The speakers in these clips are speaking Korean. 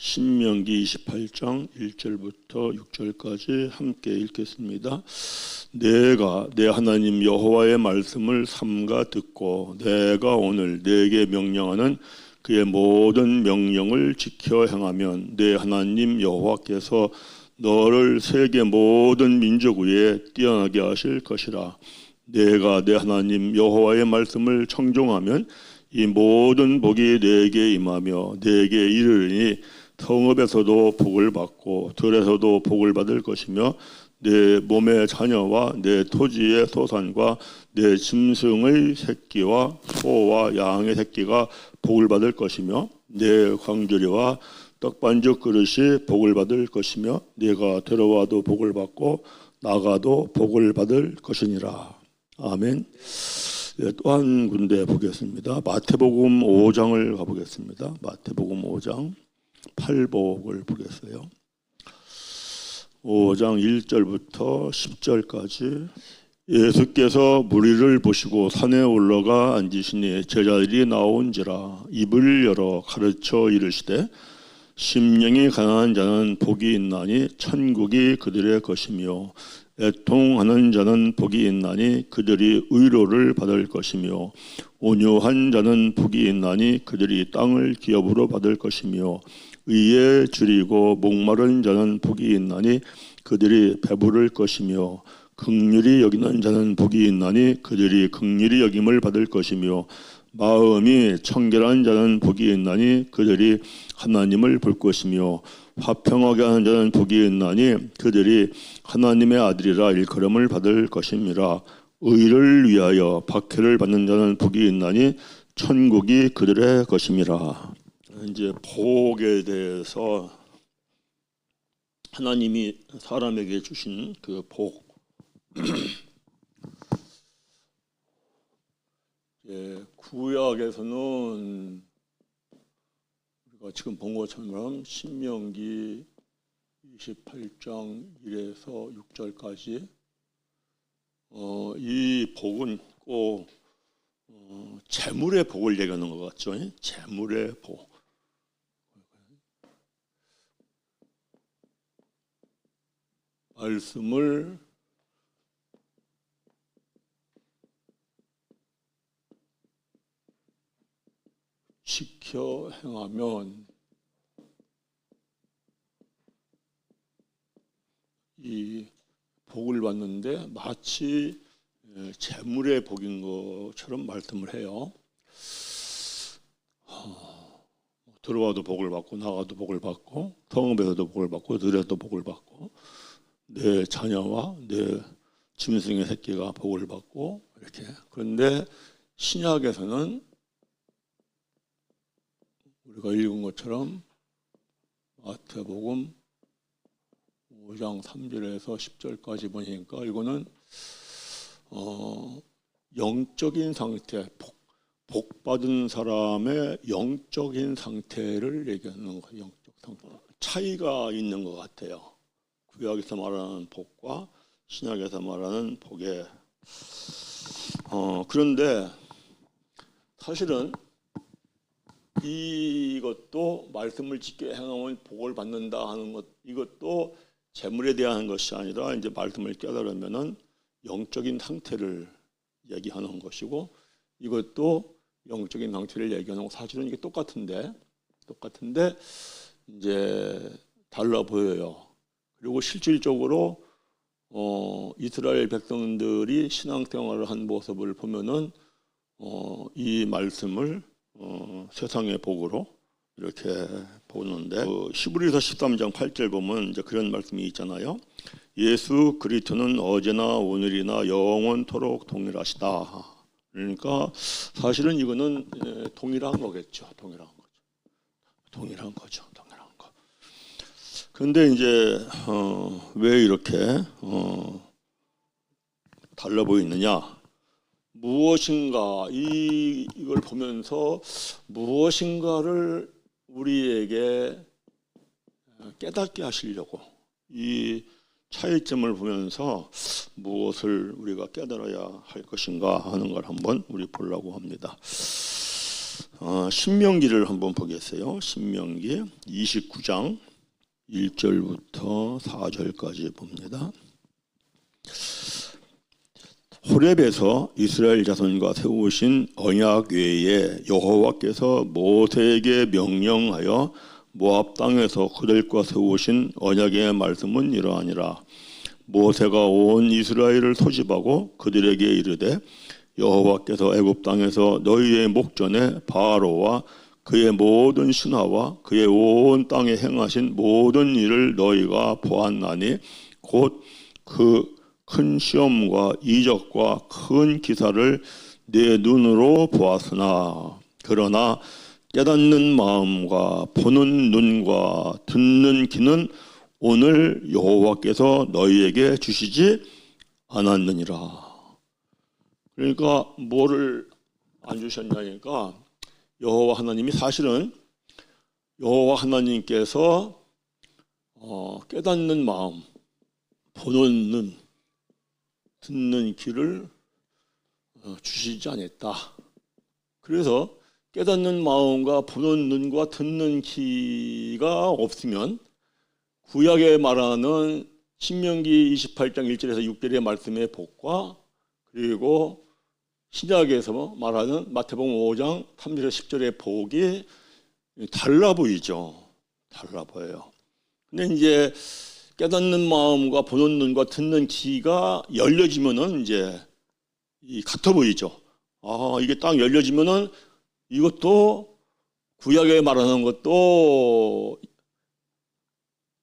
신명기 28장 1절부터 6절까지 함께 읽겠습니다. 내가 내 하나님 여호와의 말씀을 삼가 듣고 내가 오늘 내게 명령하는 그의 모든 명령을 지켜 행하면 내 하나님 여호와께서 너를 세계 모든 민족 위에 뛰어나게 하실 것이라. 내가 내 하나님 여호와의 말씀을 청종하면 이 모든 복이 내게 임하며 내게 이르리니 성읍에서도 복을 받고 들에서도 복을 받을 것이며 내 몸의 자녀와 내 토지의 소산과 내 짐승의 새끼와 소와 양의 새끼가 복을 받을 것이며 내 광주리와 떡반죽 그릇이 복을 받을 것이며 내가 들어와도 복을 받고 나가도 복을 받을 것이니라. 아멘. 또 한 군데 보겠습니다. 마태복음 5장을 가보겠습니다. 마태복음 5장 8복을 보겠어요. 5장 1절부터 10절까지. 예수께서 무리를 보시고 산에 올라가 앉으시니 제자들이 나온지라. 입을 열어 가르쳐 이르시되 심령이 가난한 자는 복이 있나니 천국이 그들의 것이며 애통하는 자는 복이 있나니 그들이 의로를 받을 것이며 온유한 자는 복이 있나니 그들이 땅을 기업으로 받을 것이며 의에 줄이고 목마른 자는 복이 있나니 그들이 배부를 것이며 긍휼히 여기는 자는 복이 있나니 그들이 긍휼히 여김을 받을 것이며 마음이 청결한 자는 복이 있나니 그들이 하나님을 볼 것이며 화평하게 하는 자는 복이 있나니 그들이 하나님의 아들이라 일컬음을 받을 것임이라. 의를 위하여 박해를 받는 자는 복이 있나니 천국이 그들의 것임이라. 이제 복에 대해서 하나님이 사람에게 주신 그 복. 구약에서는 우리가 지금 본 것처럼 신명기 28장 1에서 6절까지 이 복은 꼭 재물의 복을 얘기하는 것 같죠. 재물의 복. 말씀을 지켜 행하면 이 복을 받는데 마치 재물의 복인 것처럼 말씀을 해요. 들어와도 복을 받고 나가도 복을 받고 성읍에서도 복을 받고 들에서도 복을 받고 내 자녀와 내 짐승의 새끼가 복을 받고 이렇게. 그런데 신약에서는 우리가 읽은 것처럼 마태복음 5장 3절에서 10절까지 보니까 이거는 영적인 상태, 복 받은 사람의 영적인 상태를 얘기하는 거예요. 영적 상태. 차이가 있는 것 같아요. 구약에서 말하는 복과 신약에서 말하는 복에. 그런데 사실은 이것도 말씀을 지켜 행하면 복을 받는다 하는 것, 이것도 재물에 대한 것이 아니라 이제 말씀을 깨달으면은 영적인 상태를 얘기하는 것이고, 이것도 영적인 상태를 얘기하는 거. 사실은 이게 똑같은데 이제 달라 보여요. 그리고 실질적으로 이스라엘 백성들이 신앙생활을 한 모습을 보면은 이 말씀을 세상의 복으로 이렇게 보는데, 히브리서 13장 8절 보면 이제 그런 말씀이 있잖아요. 예수 그리스도는 어제나 오늘이나 영원토록 동일하시다. 그러니까 사실은 이거는 동일한 거겠죠. 동일한 거죠. 그런데 이제 왜 이렇게 달라 보이느냐? 무엇인가 이걸 보면서 무엇인가를 우리에게 깨닫게 하시려고 이 차이점을 보면서 무엇을 우리가 깨달아야 할 것인가 하는 걸 한번 우리 보려고 합니다. 신명기를 한번 보겠어요. 신명기 29장 1절부터 4절까지 봅니다. 호렙에서 이스라엘 자손과 세우신 언약 외에 여호와께서 모세에게 명령하여 모압 땅에서 그들과 세우신 언약의 말씀은 이러하니라. 모세가 온 이스라엘을 소집하고 그들에게 이르되 여호와께서 애굽 땅에서 너희의 목전에 바로와 그의 모든 신하와 그의 온 땅에 행하신 모든 일을 너희가 보았나니 곧 그 큰 시험과 이적과 큰 기사를 내 눈으로 보았으나 그러나 깨닫는 마음과 보는 눈과 듣는 귀는 오늘 여호와께서 너희에게 주시지 않았느니라. 그러니까 뭐를 안 주셨냐니까 여호와 하나님이 사실은 여호와 하나님께서 깨닫는 마음, 보는 눈, 듣는 귀를 주시지 않았다. 그래서 깨닫는 마음과 보는 눈과 듣는 귀가 없으면 구약에 말하는 신명기 28장 1절에서 6절의 말씀의 복과 그리고 신약에서 말하는 마태복음 5장 3절에서 10절의 복이 달라 보이죠. 달라 보여요. 근데 이제 깨닫는 마음과 보는 눈과 듣는 귀가 열려지면은 이제 같아 보이죠. 이게 딱 열려지면은 이것도 구약에 말하는 것도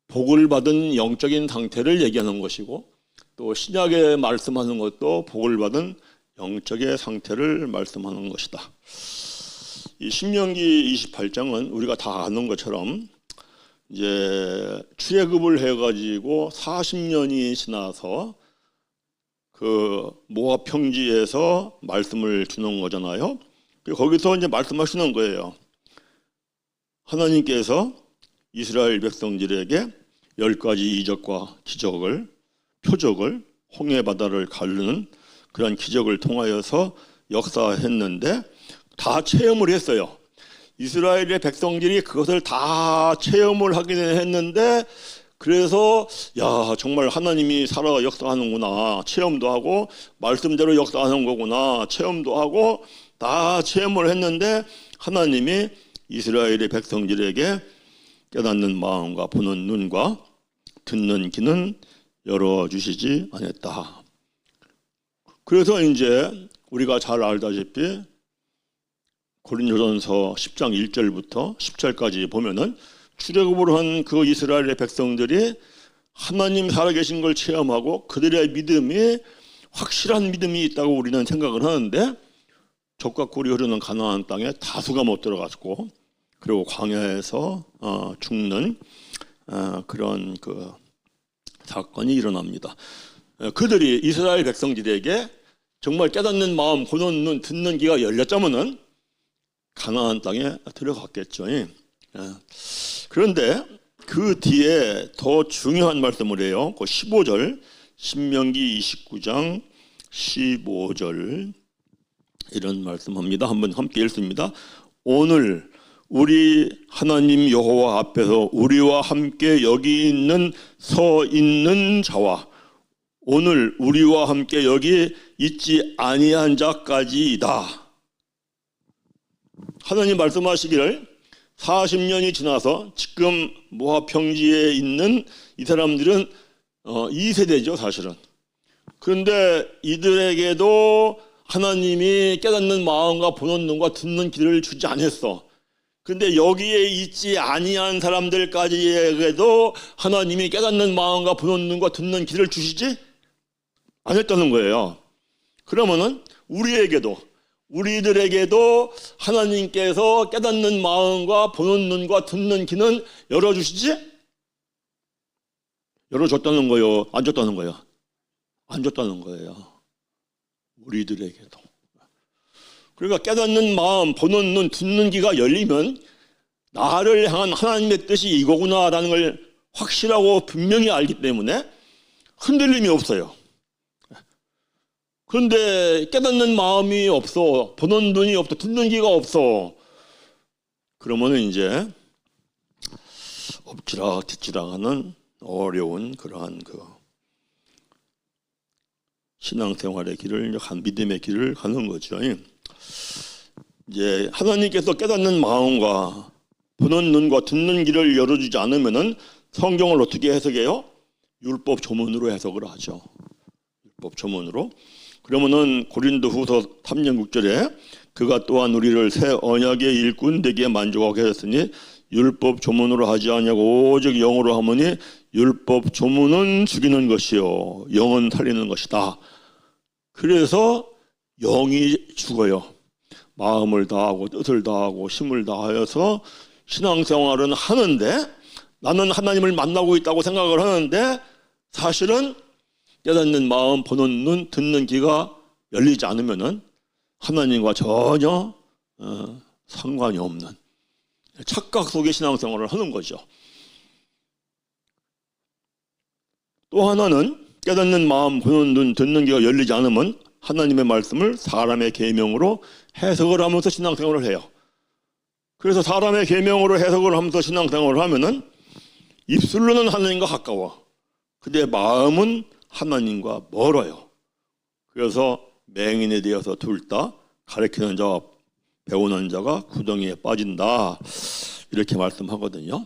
복을 받은 영적인 상태를 얘기하는 것이고 또 신약에 말씀하는 것도 복을 받은 영적의 상태를 말씀하는 것이다. 이 신명기 28장은 우리가 다 아는 것처럼 이제 출애굽을 해가지고 40년이 지나서 그 모압 평지에서 말씀을 주는 거잖아요. 거기서 이제 말씀하시는 거예요. 하나님께서 이스라엘 백성들에게 10가지 이적과 기적을 표적을 홍해 바다를 가르는 그런 기적을 통하여서 역사했는데 다 체험을 했어요. 이스라엘의 백성들이 그것을 다 체험을 하긴 했는데 그래서 정말 하나님이 살아 역사하는구나 체험도 하고 말씀대로 역사하는 거구나 체험도 하고 다 체험을 했는데 하나님이 이스라엘의 백성들에게 깨닫는 마음과 보는 눈과 듣는 귀는 열어주시지 않았다. 그래서 이제 우리가 잘 알다시피 고린도전서 10장 1절부터 10절까지 보면은 출애굽을 한 그 이스라엘의 백성들이 하나님 살아계신 걸 체험하고 그들의 믿음이 확실한 믿음이 있다고 우리는 생각을 하는데 적과 꿀이 흐르는 가나안 땅에 다수가 못 들어갔고 그리고 광야에서 죽는 그런 그 사건이 일어납니다. 그들이 이스라엘 백성들에게 정말 깨닫는 마음, 보는 눈, 듣는 귀가 열렸자면은 가나안 땅에 들어갔겠죠. 그런데 그 뒤에 더 중요한 말씀을 해요. 그 15절, 신명기 29장 15절 이런 말씀합니다. 한번 함께 읽습니다. 오늘 우리 하나님 여호와 앞에서 우리와 함께 여기 서 있는 자와 오늘 우리와 함께 여기 있지 아니한 자까지이다. 하나님 말씀하시기를 40년이 지나서 지금 모압 평지에 있는 이 사람들은 2세대죠 사실은. 그런데 이들에게도 하나님이 깨닫는 마음과 보는 눈과 듣는 귀를 주지 않았어. 근데 여기에 있지 아니한 사람들까지에게도 하나님이 깨닫는 마음과 보는 눈과 듣는 귀를 주시지 않았다는 거예요. 그러면은 우리들에게도 하나님께서 깨닫는 마음과 보는 눈과 듣는 귀는 열어주시지? 열어줬다는 거예요? 안 줬다는 거예요? 안 줬다는 거예요. 우리들에게도. 그러니까 깨닫는 마음, 보는 눈, 듣는 귀가 열리면 나를 향한 하나님의 뜻이 이거구나라는 걸 확실하고 분명히 알기 때문에 흔들림이 없어요. 그런데 깨닫는 마음이 없어, 보는 눈이 없어, 듣는 귀가 없어. 그러면은 이제 엎치락 뒤치락 하는 어려운 그러한 그 신앙생활의 길을, 믿음의 길을 가는 거죠. 이제 하나님께서 깨닫는 마음과 보는 눈과 듣는 길을 열어주지 않으면은 성경을 어떻게 해석해요? 율법 조문으로 해석을 하죠. 율법 조문으로. 그러면은 고린도후서 3장 6절에 그가 또한 우리를 새 언약의 일꾼 되기에 만족하게 하셨으니 율법 조문으로 하지 않냐고 오직 영으로 하머니 율법 조문은 죽이는 것이요 영은 살리는 것이다. 그래서 영이 죽어요. 마음을 다하고 뜻을 다하고 힘을 다하여서 신앙생활은 하는데 나는 하나님을 만나고 있다고 생각을 하는데 사실은 깨닫는 마음, 보는 눈, 듣는 귀가 열리지 않으면은 하나님과 전혀 상관이 없는 착각 속의 신앙생활을 하는 거죠. 또 하나는 깨닫는 마음, 보는 눈, 듣는 귀가 열리지 않으면 하나님의 말씀을 사람의 계명으로 해석을 하면서 신앙생활을 해요. 그래서 사람의 계명으로 해석을 하면서 신앙생활을 하면은 입술로는 하나님과 가까워. 근데 마음은 하나님과 멀어요. 그래서 맹인에 대해서 둘 다 가르치는 자와 배우는 자가 구덩이에 빠진다. 이렇게 말씀하거든요.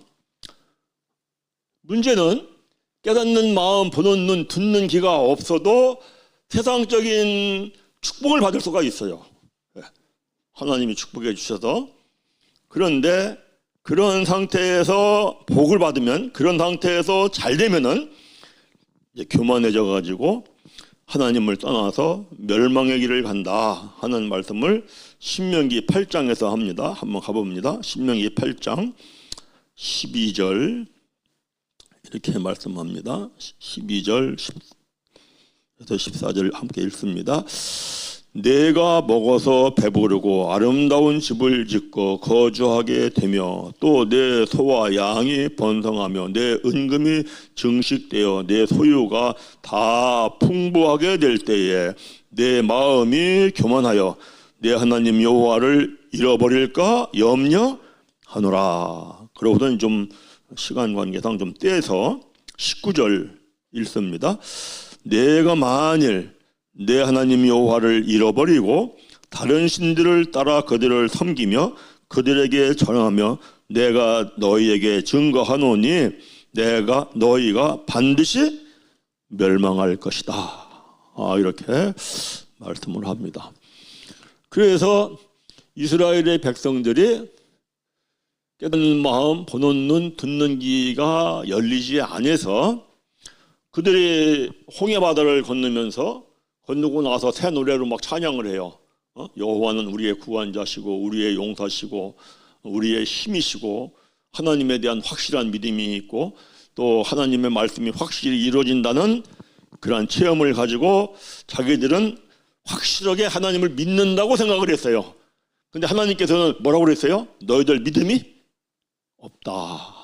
문제는 깨닫는 마음, 보는 눈, 듣는 귀가 없어도 세상적인 축복을 받을 수가 있어요. 하나님이 축복해 주셔서. 그런데 그런 상태에서 복을 받으면, 그런 상태에서 잘 되면은 이제 교만해져 가지고 하나님을 떠나서 멸망의 길을 간다 하는 말씀을 신명기 8장에서 합니다. 한번 가봅니다. 신명기 8장 12절 이렇게 말씀합니다. 12절 14절 함께 읽습니다. 내가 먹어서 배부르고 아름다운 집을 짓고 거주하게 되며 또 내 소와 양이 번성하며 내 은금이 증식되어 내 소유가 다 풍부하게 될 때에 내 마음이 교만하여 내 하나님 여호와를 잃어버릴까 염려하노라. 그러고는 좀 시간 관계상 좀 떼서 19절 읽습니다. 내가 만일 내 하나님 여호와를 잃어버리고 다른 신들을 따라 그들을 섬기며 그들에게 전하며 내가 너희에게 증거하노니 너희가 반드시 멸망할 것이다. 이렇게 말씀을 합니다. 그래서 이스라엘의 백성들이 깨닫는 마음, 보는 눈, 듣는 귀가 열리지 않아서 그들이 홍해바다를 건너고 나서 새 노래로 막 찬양을 해요. 여호와는 우리의 구원자시고 우리의 용사시고 우리의 힘이시고 하나님에 대한 확실한 믿음이 있고 또 하나님의 말씀이 확실히 이루어진다는 그러한 체험을 가지고 자기들은 확실하게 하나님을 믿는다고 생각을 했어요. 근데 하나님께서는 뭐라고 그랬어요? 너희들 믿음이 없다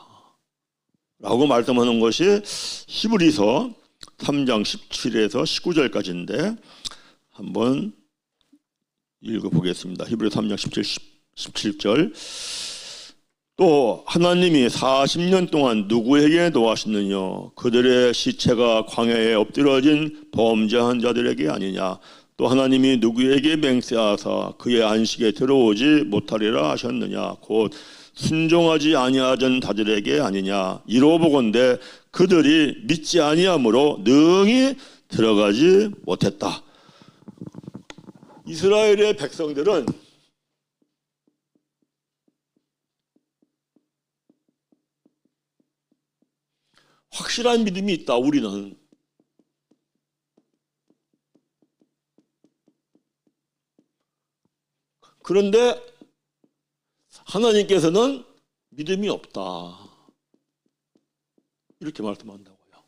라고 말씀하는 것이 히브리서 3장 17에서 19절까지인데 한번 읽어보겠습니다. 히브리 3장 17절 또 하나님이 40년 동안 누구에게 노하셨느냐 그들의 시체가 광야에 엎드러진 범죄한 자들에게 아니냐 또 하나님이 누구에게 맹세하사 그의 안식에 들어오지 못하리라 하셨느냐 곧 순종하지 아니하던 자들에게 아니냐 이로보건대 그들이 믿지 아니함으로 능히 들어가지 못했다. 이스라엘의 백성들은 확실한 믿음이 있다. 우리는 그런데 하나님께서는 믿음이 없다. 이렇게 말씀한다고요.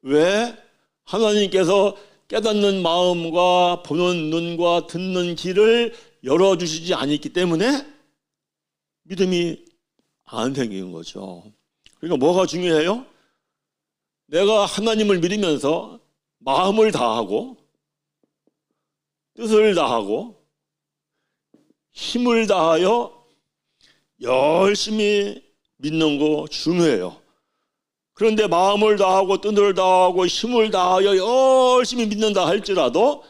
왜? 하나님께서 깨닫는 마음과 보는 눈과 듣는 귀를 열어주시지 않았기 때문에 믿음이 안 생기는 거죠. 그러니까 뭐가 중요해요? 내가 하나님을 믿으면서 마음을 다하고 뜻을 다하고 힘을 다하여 열심히 믿는 거 중요해요. 그런데 마음을 다하고 뜻을 다하고 힘을 다하여 열심히 믿는다 할지라도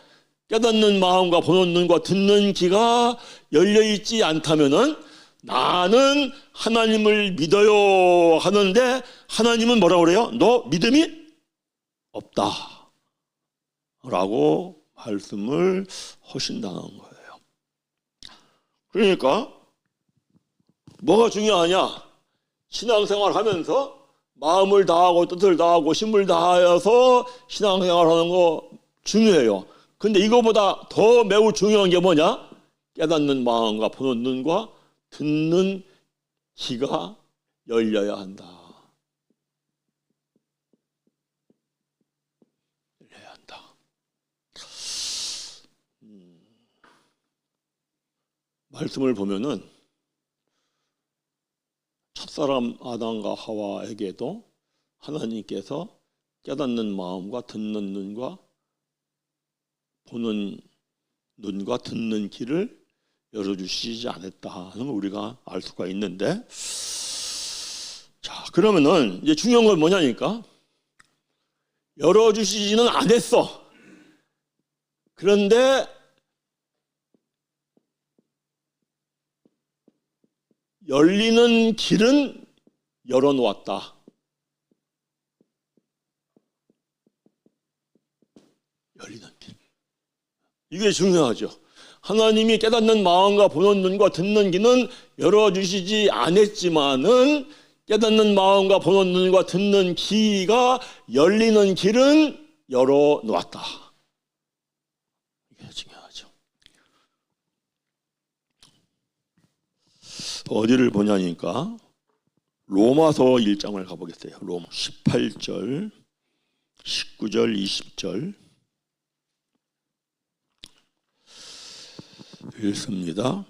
깨닫는 마음과 보는 눈과 듣는 귀가 열려있지 않다면은 나는 하나님을 믿어요 하는데 하나님은 뭐라고 그래요? 너 믿음이 없다 라고 말씀을 하신다는 거예요. 그러니까 뭐가 중요하냐? 신앙생활 하면서 마음을 다하고 뜻을 다하고 힘을 다하여서 신앙생활하는 거 중요해요. 근데 이거보다 더 매우 중요한 게 뭐냐? 깨닫는 마음과 보는 눈과 듣는 귀가 열려야 한다. 열려야 한다. 말씀을 보면은 첫사람 아담과 하와에게도 하나님께서 깨닫는 마음과 듣는 눈과 보는 눈과 듣는 귀를 열어주시지 않았다 하는 걸 우리가 알 수가 있는데, 자 그러면은 이제 중요한 건 뭐냐니까 열어주시지는 않았어. 그런데 열리는 길은 열어놓았다. 열리는 길. 이게 중요하죠. 하나님이 깨닫는 마음과 보는 눈과 듣는 귀는 열어주시지 않았지만은 깨닫는 마음과 보는 눈과 듣는 귀가 열리는 길은 열어놓았다. 이게 중요하죠. 어디를 보냐니까 로마서 1장을 가보겠어요. 로마 18절, 19절, 20절 읽습니다.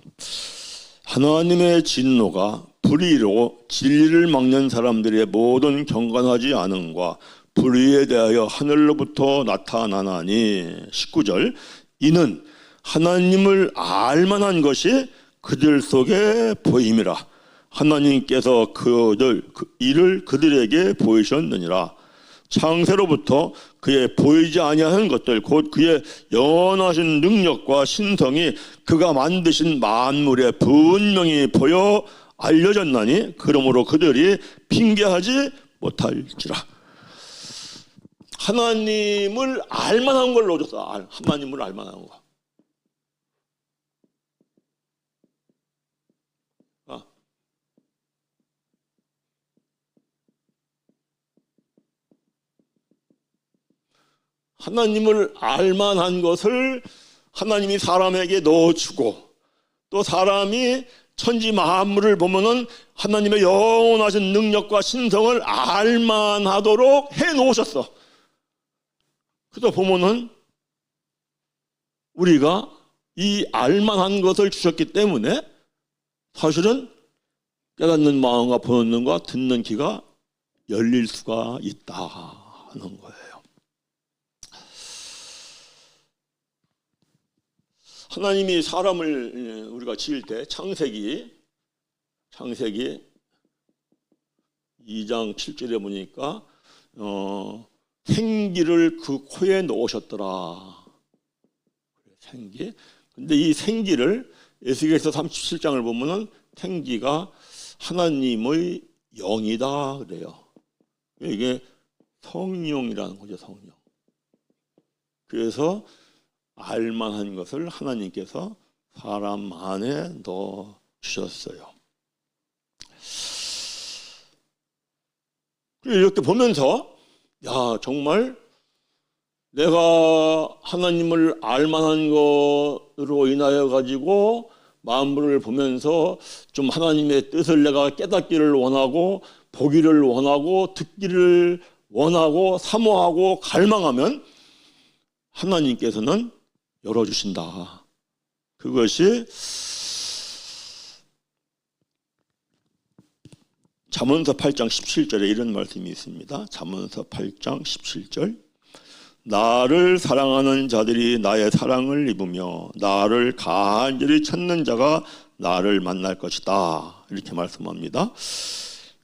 하나님의 진노가 불의로 진리를 막는 사람들의 모든 경건하지 않음과 불의에 대하여 하늘로부터 나타나나니 19절 이는 하나님을 알만한 것이 그들 속에 보임이라. 하나님께서 이를 그들에게 보이셨느니라. 창세로부터 그의 보이지 아니하는 것들 곧 그의 영원하신 능력과 신성이 그가 만드신 만물에 분명히 보여 알려졌나니 그러므로 그들이 핑계하지 못할지라. 하나님을 알만한 걸 넣어줬어. 하나님을 알만한 거. 하나님을 알만한 것을 하나님이 사람에게 넣어주고 또 사람이 천지 만물을 보면은 하나님의 영원하신 능력과 신성을 알만하도록 해놓으셨어. 그래서 보면은 우리가 이 알만한 것을 주셨기 때문에 사실은 깨닫는 마음과 보는 눈과 듣는 귀가 열릴 수가 있다 하는 거예요. 하나님이 사람을 우리가 지을 때 창세기 2장 7절에 보니까 생기를 그 코에 넣으셨더라. 생기. 근데 이 생기를 에스겔서 37장을 보면은 생기가 하나님의 영이다 그래요. 이게 성령이라는 거죠, 성령. 그래서 알만한 것을 하나님께서 사람 안에 넣어 주셨어요. 이렇게 보면서 야 정말 내가 하나님을 알만한 것으로 인하여 가지고 만물을 보면서 좀 하나님의 뜻을 내가 깨닫기를 원하고 보기를 원하고 듣기를 원하고 사모하고 갈망하면 하나님께서는 열어주신다. 그것이 잠언서 8장 17절에 이런 말씀이 있습니다. 잠언서 8장 17절 나를 사랑하는 자들이 나의 사랑을 입으며 나를 간절히 찾는 자가 나를 만날 것이다. 이렇게 말씀합니다.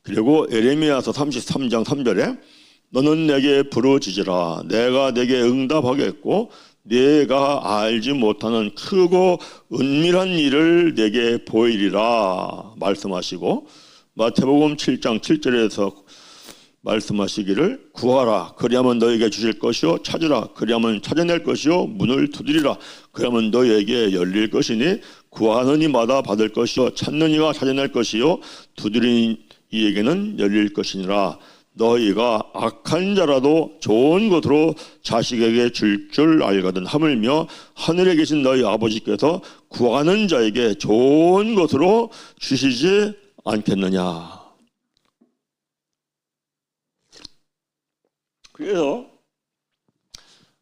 그리고 에레미야서 33장 3절에 너는 내게 부르짖으라 내가 내게 응답하겠고 내가 알지 못하는 크고 은밀한 일을 내게 보이리라 말씀하시고, 마태복음 7장 7절에서 말씀하시기를 구하라 그리하면 너에게 주실 것이요 찾으라 그리하면 찾아낼 것이요 문을 두드리라 그리하면 너에게 열릴 것이니 구하는 이마다 받을 것이요 찾는 이가 찾아낼 것이요 두드리는 이에게는 열릴 것이니라. 너희가 악한 자라도 좋은 것으로 자식에게 줄 알거든 하물며 하늘에 계신 너희 아버지께서 구하는 자에게 좋은 것으로 주시지 않겠느냐. 그래서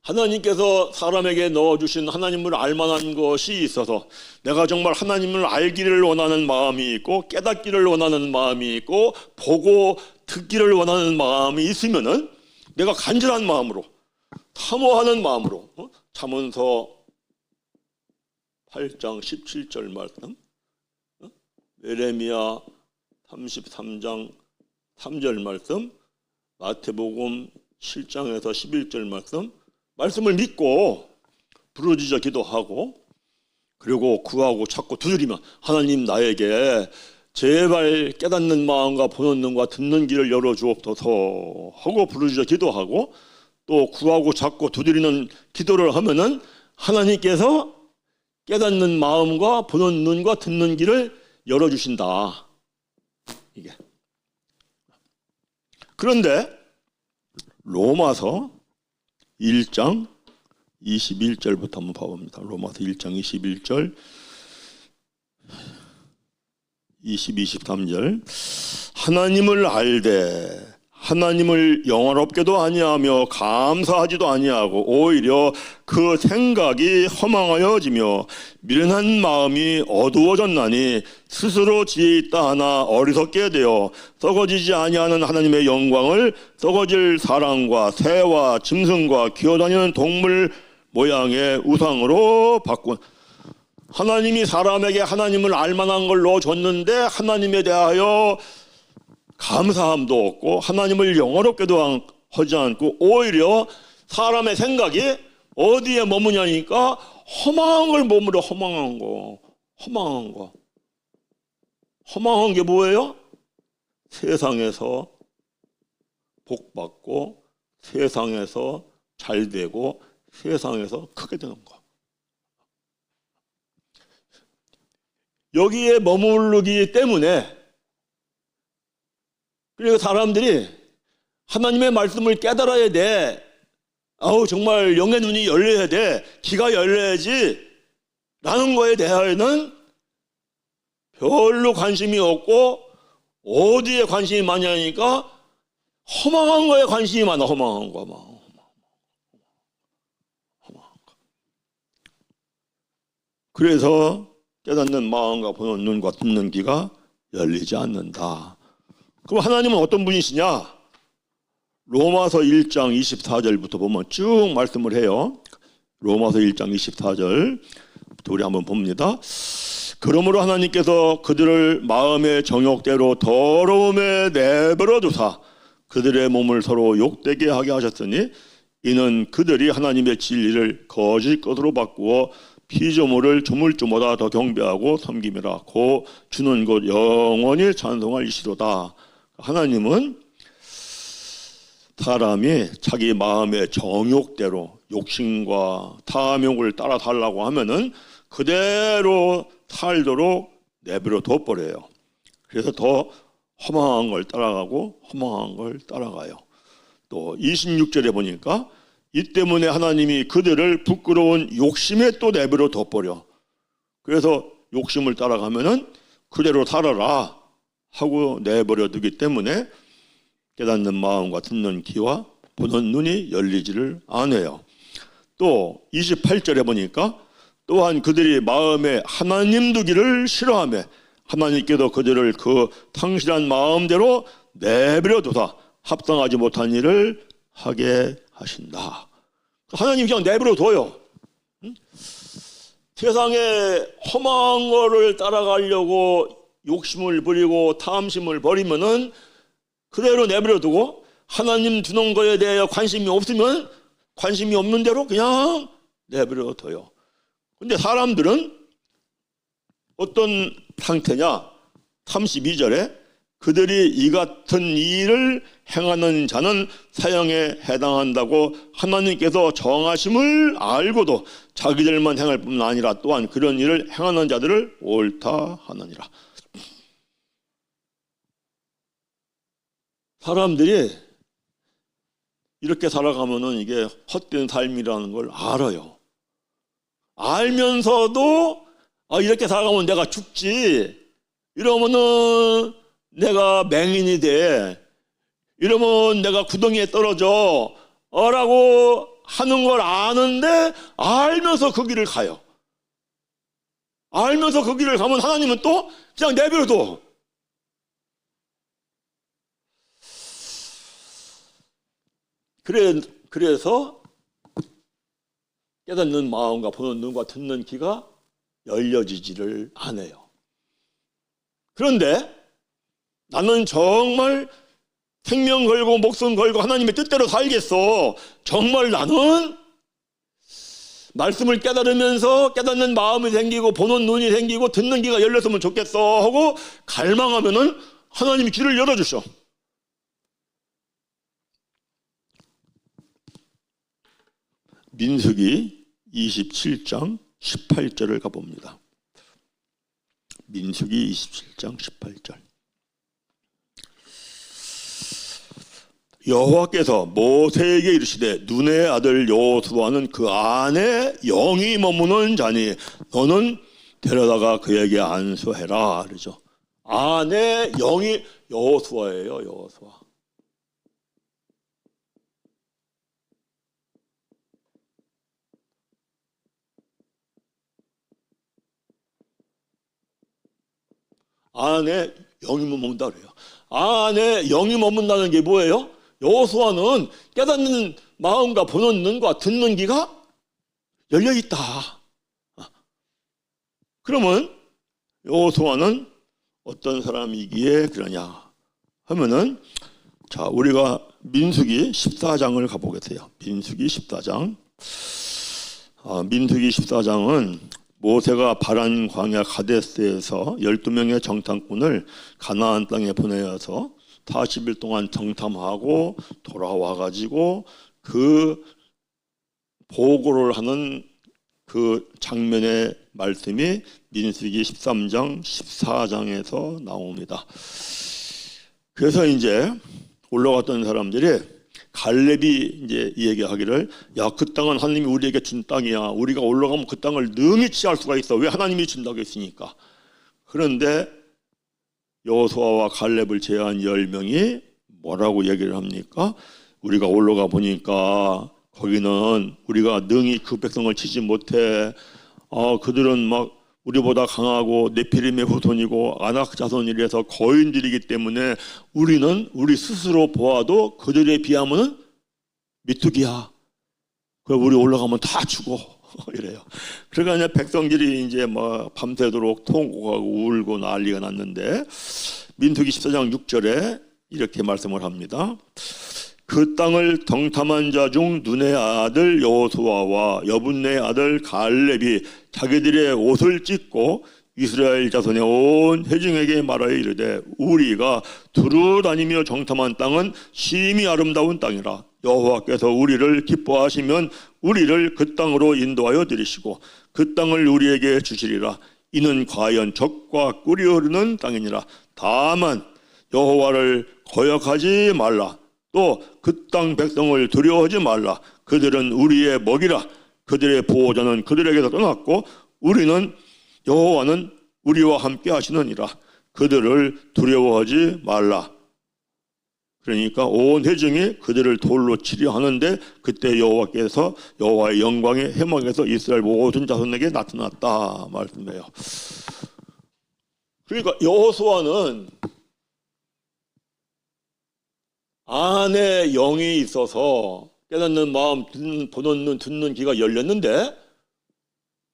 하나님께서 사람에게 넣어주신 하나님을 알만한 것이 있어서 내가 정말 하나님을 알기를 원하는 마음이 있고 깨닫기를 원하는 마음이 있고 보고 듣기를 원하는 마음이 있으면은 내가 간절한 마음으로 사모하는 마음으로 잠언서 8장 17절 말씀, 예레미야 33장 3절 말씀, 마태복음 7장에서 11절 말씀을 믿고 부르짖어 기도하고 그리고 구하고 찾고 두드리면 하나님 나에게 제발 깨닫는 마음과 보는 눈과 듣는 길을 열어주옵소서 하고 부르짖어 기도하고 또 구하고 찾고 두드리는 기도를 하면은 하나님께서 깨닫는 마음과 보는 눈과 듣는 길을 열어주신다. 이게. 그런데 로마서 1장 21절부터 한번 봐봅니다. 로마서 1장 21절 22, 23절 하나님을 알되 하나님을 영화롭게도 아니하며 감사하지도 아니하고 오히려 그 생각이 허망하여지며 미련한 마음이 어두워졌나니 스스로 지혜 있다 하나 어리석게 되어 썩어지지 아니하는 하나님의 영광을 썩어질 사람과 새와 짐승과 기어다니는 동물 모양의 우상으로 바꾼. 하나님이 사람에게 하나님을 알만한 걸 넣어줬는데 하나님에 대하여 감사함도 없고 하나님을 영어롭게도 하지 않고 오히려 사람의 생각이 어디에 머무냐니까 허망한 걸 머무려. 허망한 게 뭐예요? 세상에서 복받고 세상에서 잘되고 세상에서 크게 되는 거. 여기에 머무르기 때문에 그리고 사람들이 하나님의 말씀을 깨달아야 돼. 정말 영의 눈이 열려야 돼. 귀가 열려야지. 라는 거에 대하여는 별로 관심이 없고 어디에 관심이 많이 하니까 허망한 거에 관심이 많아. 허망한 거. 그래서 깨닫는 마음과 보는 눈과 듣는 귀가 열리지 않는다. 그럼 하나님은 어떤 분이시냐? 로마서 1장 24절부터 보면 쭉 말씀을 해요. 로마서 1장 24절부터 우리 한번 봅니다. 그러므로 하나님께서 그들을 마음의 정욕대로 더러움에 내버려 두사 그들의 몸을 서로 욕되게 하게 하셨으니 이는 그들이 하나님의 진리를 거짓 것으로 바꾸어 피조물을 조물주마다 더 경배하고 섬김이라. 고 주는 것 영원히 찬송할 이시로다. 하나님은 사람이 자기 마음의 정욕대로 욕심과 탐욕을 따라 살라고 하면은 그대로 살도록 내버려 둬버려요. 그래서 더 허망한 걸 따라가고 허망한 걸 따라가요. 또 26절에 보니까 이 때문에 하나님이 그들을 부끄러운 욕심에 또 내버려 둬버려. 그래서 욕심을 따라가면은 그대로 살아라 하고 내버려 두기 때문에 깨닫는 마음과 듣는 귀와 보는 눈이 열리지를 않아요. 또 28절에 보니까 또한 그들이 마음에 하나님 두기를 싫어하며 하나님께도 그들을 그 상실한 마음대로 내버려 두사 합당하지 못한 일을 하게 하신다. 하나님 그냥 내버려 둬요. 세상에 험한 거를 따라가려고 욕심을 부리고 탐심을 버리면은 그대로 내버려두고 하나님 주는 거에 대해 관심이 없으면 관심이 없는 대로 그냥 내버려둬요. 근데 사람들은 어떤 상태냐? 32절에 그들이 이 같은 일을 행하는 자는 사형에 해당한다고 하나님께서 정하심을 알고도 자기들만 행할 뿐만 아니라 또한 그런 일을 행하는 자들을 옳다 하느니라. 사람들이 이렇게 살아가면은 이게 헛된 삶이라는 걸 알아요. 알면서도 이렇게 살아가면 내가 죽지, 이러면은 내가 맹인이 돼, 이러면 내가 구덩이에 떨어져 라고 하는 걸 아는데 알면서 그 길을 가요. 알면서 그 길을 가면 하나님은 또 그냥 내버려둬. 그래서 깨닫는 마음과 보는 눈과 듣는 귀가 열려지지를 않아요. 그런데 나는 정말 생명 걸고 목숨 걸고 하나님의 뜻대로 살겠어, 정말 나는 말씀을 깨달으면서 깨닫는 마음이 생기고 보는 눈이 생기고 듣는 귀가 열렸으면 좋겠어 하고 갈망하면은 하나님이 길을 열어주셔. 민수기 27장 18절을 가봅니다. 민수기 27장 18절. 여호와께서 모세에게 이르시되 눈의 아들 여호수아는 그 안에 영이 머무는 자니 너는 데려다가 그에게 안수해라 그러죠. 안에 영이 여호수아예요. 여호수아. 안에 영이 머문다 그래요. 안에 영이 머문다는 게 뭐예요? 여호수아는 깨닫는 마음과 보는 눈과 듣는 귀가 열려있다. 그러면 여호수아는 어떤 사람이기에 그러냐 하면은, 자, 우리가 민수기 14장을 가보겠어요. 민수기 14장. 민수기 14장은 모세가 바란 광야 가데스에서 12명의 정탐꾼을 가나안 땅에 보내어서 40일 동안 정탐하고 돌아와가지고 그 보고를 하는 그 장면의 말씀이 민수기 13장, 14장에서 나옵니다. 그래서 이제 올라갔던 사람들이 갈렙이 이제 얘기하기를, 야, 그 땅은 하나님이 우리에게 준 땅이야. 우리가 올라가면 그 땅을 능히 취할 수가 있어. 왜? 하나님이 준다고 했으니까. 그런데 여호수아와 갈렙을 제외한 10명이 뭐라고 얘기를 합니까? 우리가 올라가 보니까 거기는 우리가 능히 그 백성을 치지 못해. 그들은 막 우리보다 강하고 네피림의 후손이고 아낙 자손이라서 거인들이기 때문에 우리 스스로 보아도 그들에 비하면 미뚝이야. 그럼 우리 올라가면 다 죽어. 이래요. 그러니까 백성들이 이제 막 밤새도록 통곡하고 울고 난리가 났는데 민수기 14장 6절에 이렇게 말씀을 합니다. 그 땅을 정탐한 자 중 눈의 아들 여호수아와 여분네의 아들 갈렙이 자기들의 옷을 찢고 이스라엘 자손의 온 회중에게 말하여 이르되 우리가 두루 다니며 정탐한 땅은 심히 아름다운 땅이라. 여호와께서 우리를 기뻐하시면 우리를 그 땅으로 인도하여 드리시고 그 땅을 우리에게 주시리라. 이는 과연 젖과 꿀이 흐르는 땅이니라. 다만 여호와를 거역하지 말라. 또 그 땅 백성을 두려워하지 말라. 그들은 우리의 먹이라. 그들의 보호자는 그들에게서 떠났고 우리는 여호와는 우리와 함께 하시느니라. 그들을 두려워하지 말라. 그러니까 온 회중이 그들을 돌로 치려 하는데 그때 여호와께서 여호와의 영광이 해막에서 이스라엘 모든 자손에게 나타났다 말씀해요. 그러니까 여호수아는 안에 영이 있어서 깨닫는 마음, 보는 눈, 듣는 귀가 열렸는데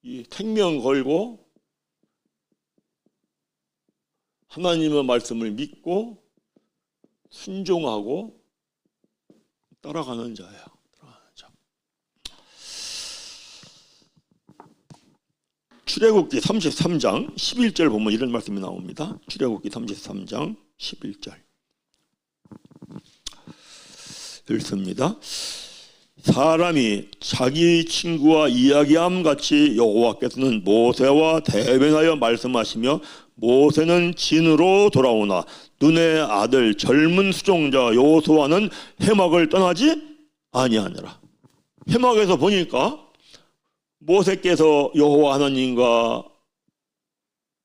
이 생명 걸고 하나님의 말씀을 믿고 순종하고 따라가는 자예요. 출애굽기 33장 11절 보면 이런 말씀이 나옵니다. 출애굽기 33장 11절 읽습니다. 사람이 자기 친구와 이야기함 같이 여호와께서는 모세와 대면하여 말씀하시며 모세는 진으로 돌아오나 눈의 아들 젊은 수종자 여호수아는 회막을 떠나지 아니하니라. 회막에서 보니까 모세께서 여호와 하나님과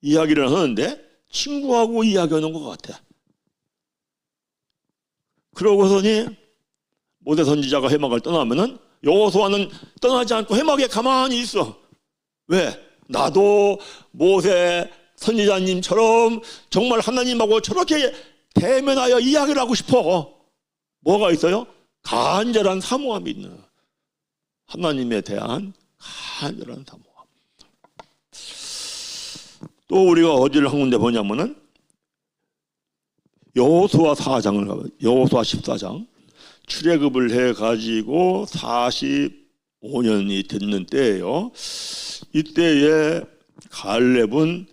이야기를 하는데 친구하고 이야기하는 것 같아. 그러고서니 모세 선지자가 회막을 떠나면은 여호수아는 떠나지 않고 회막에 가만히 있어. 왜? 나도 모세 선지자님처럼 정말 하나님하고 저렇게 대면하여 이야기를 하고 싶어. 뭐가 있어요? 간절한 사모함이 있는, 하나님에 대한 간절한 사모함. 또 우리가 어디를 한 군데 보냐면은 여호수아 14장 출애굽을 해가지고 45년이 됐는 때예요. 이때에 갈렙은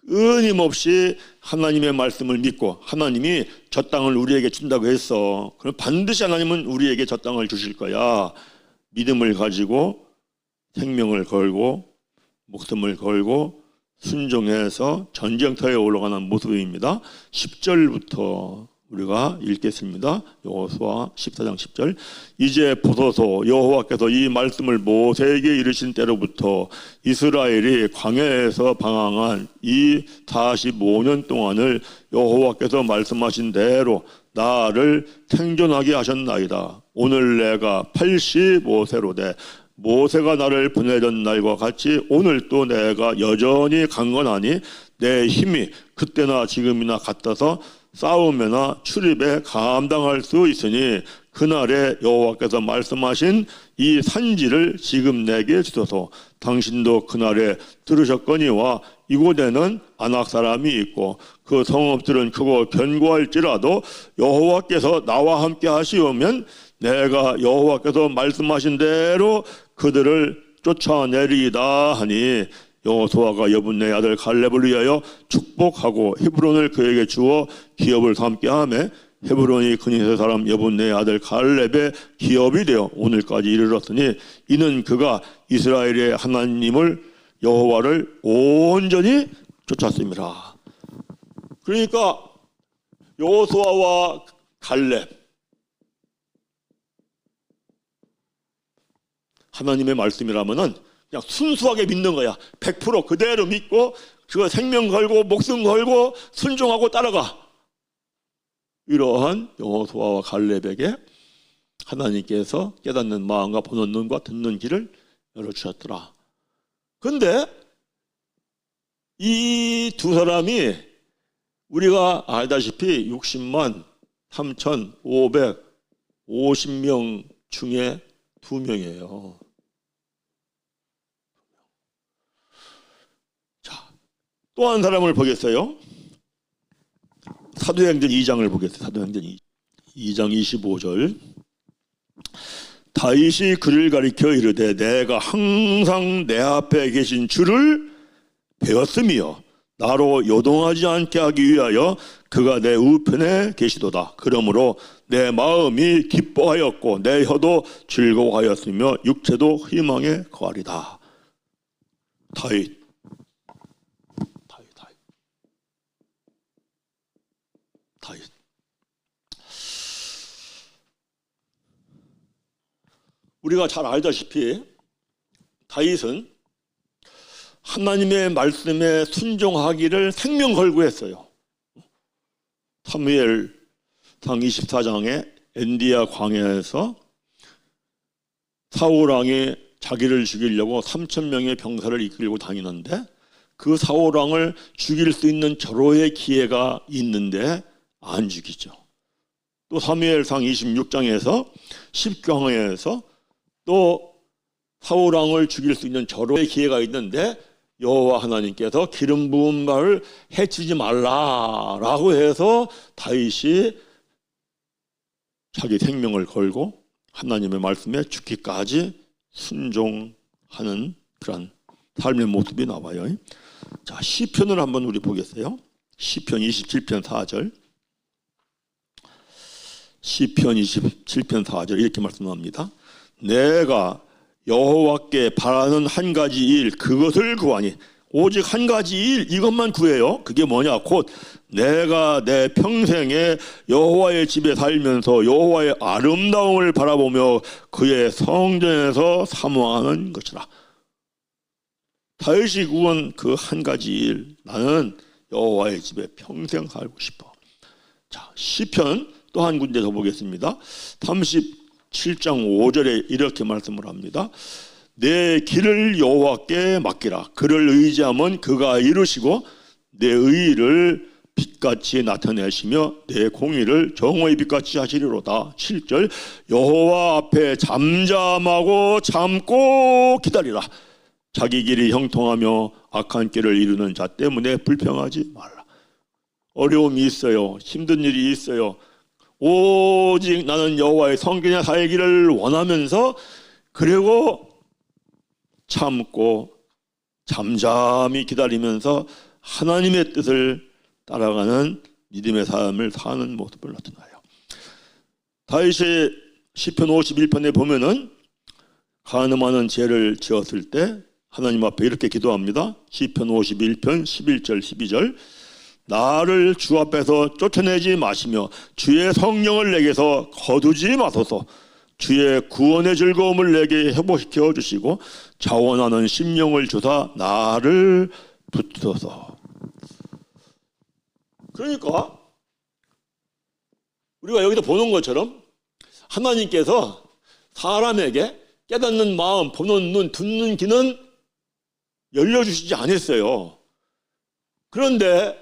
끊임없이 하나님의 말씀을 믿고 하나님이 저 땅을 우리에게 준다고 했어. 그럼 반드시 하나님은 우리에게 저 땅을 주실 거야. 믿음을 가지고 생명을 걸고 목숨을 걸고 순종해서 전쟁터에 올라가는 모습입니다. 10절부터 우리가 읽겠습니다. 여호수아 14장 10절. 이제 보소서, 여호와께서 이 말씀을 모세에게 이르신 때로부터 이스라엘이 광야에서 방황한 이 45년 동안을 여호와께서 말씀하신 대로 나를 생존하게 하셨나이다. 오늘 내가 85세로 돼 모세가 나를 보내던 날과 같이 오늘 또 내가 여전히 강건하니 내 힘이 그때나 지금이나 같아서 싸움에나 출입에 감당할 수 있으니 그날에 여호와께서 말씀하신 이 산지를 지금 내게 주소서. 당신도 그날에 들으셨거니와 이곳에는 아낙 사람이 있고 그 성읍들은 크고 견고할지라도 여호와께서 나와 함께 하시오면 내가 여호와께서 말씀하신 대로 그들을 쫓아내리이다 하니 여호수아가 여분네 아들 갈렙을 위하여 축복하고 헤브론을 그에게 주어 기업을 삼게 하매 헤브론이 그니스 사람 여분네 아들 갈렙의 기업이 되어 오늘까지 이르렀으니 이는 그가 이스라엘의 하나님을 여호와를 온전히 쫓았습니다. 그러니까 여호수아와 갈렙, 하나님의 말씀이라면은 그냥 순수하게 믿는 거야. 100% 그대로 믿고 그거 생명 걸고 목숨 걸고 순종하고 따라가. 이러한 여호수아와 갈렙에게 하나님께서 깨닫는 마음과 보는 눈과 듣는 귀를 열어주셨더라. 그런데 이 두 사람이 우리가 알다시피 60만 3,550명 중에 2명이에요. 또 한 사람을 보겠어요. 사도행전 2장을 보겠어요. 사도행전 2장 25절. 다윗이 그를 가리켜 이르되 내가 항상 내 앞에 계신 주를 배웠으며 나로 요동하지 않게 하기 위하여 그가 내 우편에 계시도다. 그러므로 내 마음이 기뻐하였고 내 혀도 즐거워하였으며 육체도 희망에 거하리다. 다윗. 우리가 잘 알다시피 다윗은 하나님의 말씀에 순종하기를 생명 걸고 했어요. 사무엘상 24장에 엔디아 광야에서 사울왕이 자기를 죽이려고 3,000명의 병사를 이끌고 다니는데 그 사울왕을 죽일 수 있는 절호의 기회가 있는데 안 죽이죠. 또 사무엘상 26장에서 십경에서 또 사울 왕을 죽일 수 있는 절호의 기회가 있는데 여호와 하나님께서 기름 부은 자를 해치지 말라라고 해서 다윗이 자기 생명을 걸고 하나님의 말씀에 죽기까지 순종하는 그런 삶의 모습이 나와요. 자, 시편을 한번 우리 보겠어요. 시편 27편 4절. 시편 27편 4절 이렇게 말씀합니다. 내가 여호와께 바라는 한 가지 일 그것을 구하니, 오직 한 가지 일 이것만 구해요. 그게 뭐냐? 곧 내가 내 평생에 여호와의 집에 살면서 여호와의 아름다움을 바라보며 그의 성전에서 사모하는 것이라. 다윗이 구한 그 한 가지 일, 나는 여호와의 집에 평생 살고 싶어. 자, 시편 또 한 군데 더 보겠습니다. 37장 5절에 이렇게 말씀을 합니다. 내 길을 여호와께 맡기라. 그를 의지하면 그가 이루시고 내 의를 빛같이 나타내시며 내 공의를 정오의 빛같이 하시리로다. 7절 여호와 앞에 잠잠하고 참고 기다리라. 자기 길이 형통하며 악한 길을 이루는 자 때문에 불평하지 말라. 어려움이 있어요. 힘든 일이 있어요. 오직 나는 여호와의 성전에 살기를 원하면서 그리고 참고 잠잠히 기다리면서 하나님의 뜻을 따라가는 믿음의 삶을 사는 모습을 나타나요. 다윗이 시편 51편에 보면은 간음하는 죄를 지었을 때 하나님 앞에 이렇게 기도합니다. 시편 51편 11절 12절 나를 주 앞에서 쫓아내지 마시며 주의 성령을 내게서 거두지 마소서. 주의 구원의 즐거움을 내게 회복시켜 주시고 자원하는 심령을 주사 나를 붙드소서. 그러니까 우리가 여기서 보는 것처럼 하나님께서 사람에게 깨닫는 마음, 보는 눈, 듣는 귀는 열려주시지 않았어요. 그런데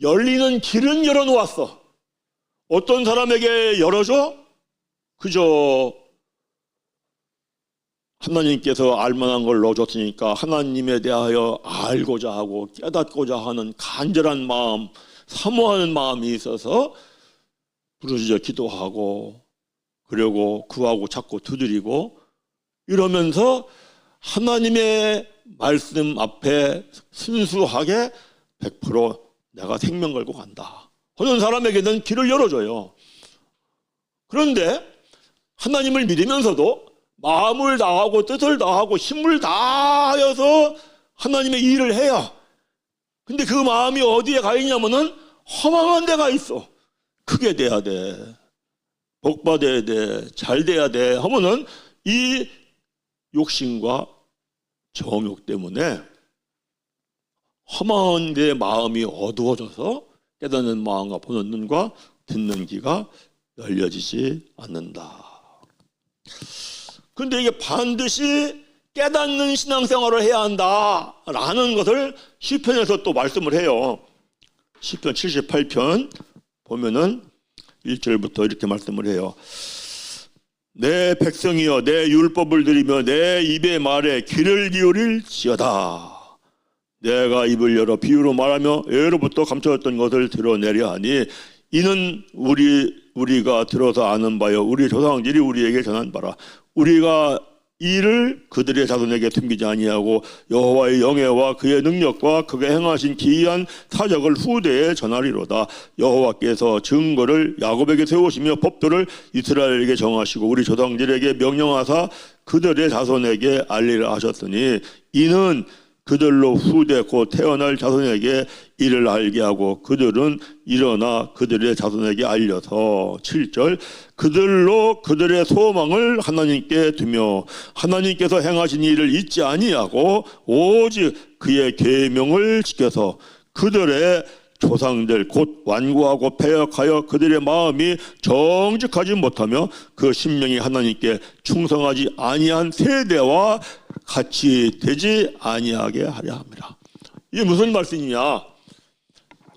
열리는 길은 열어놓았어. 어떤 사람에게 열어줘? 그저 하나님께서 알만한 걸 넣어줬으니까 하나님에 대하여 알고자 하고 깨닫고자 하는 간절한 마음, 사모하는 마음이 있어서 부르짖어 기도하고 그리고 구하고 찾고 두드리고 이러면서 하나님의 말씀 앞에 순수하게 100% 내가 생명 걸고 간다 하는 사람에게는 길을 열어줘요. 그런데 하나님을 믿으면서도 마음을 다하고 뜻을 다하고 힘을 다하여서 하나님의 일을 해야, 근데 그 마음이 어디에 가 있냐면은 허망한 데가 있어. 크게 돼야 돼, 복 받아야 돼, 잘 돼야 돼 하면은 이 욕심과 정욕 때문에 허망한 데 마음이 어두워져서 깨닫는 마음과 보는 눈과 듣는 귀가 열려지지 않는다. 그런데 이게 반드시 깨닫는 신앙생활을 해야 한다라는 것을 시편에서 또 말씀을 해요. 시편 78편 보면은 1절부터 이렇게 말씀을 해요. 내 백성이여 내 율법을 들으며 내 입의 말에 귀를 기울일지어다. 내가 입을 열어 비유로 말하며 예로부터 감춰졌던 것을 드러내려 하니 이는 우리가 들어서 아는 바요 우리 조상들이 우리에게 전한 바라. 우리가 이를 그들의 자손에게 숨기지 아니하고 여호와의 영예와 그의 능력과 그가 행하신 기이한 사적을 후대에 전하리로다. 여호와께서 증거를 야곱에게 세우시며 법도를 이스라엘에게 정하시고 우리 조상들에게 명령하사 그들의 자손에게 알리라 하셨으니 이는 그들로 후대 곧 태어날 자손에게 이를 알게 하고 그들은 일어나 그들의 자손에게 알려서 7절 그들로 그들의 소망을 하나님께 두며 하나님께서 행하신 일을 잊지 아니하고 오직 그의 계명을 지켜서 그들의 조상들 곧 완고하고 패역하여 그들의 마음이 정직하지 못하며 그 심령이 하나님께 충성하지 아니한 세대와 같이 되지 아니하게 하려 합니다. 이게 무슨 말씀이냐?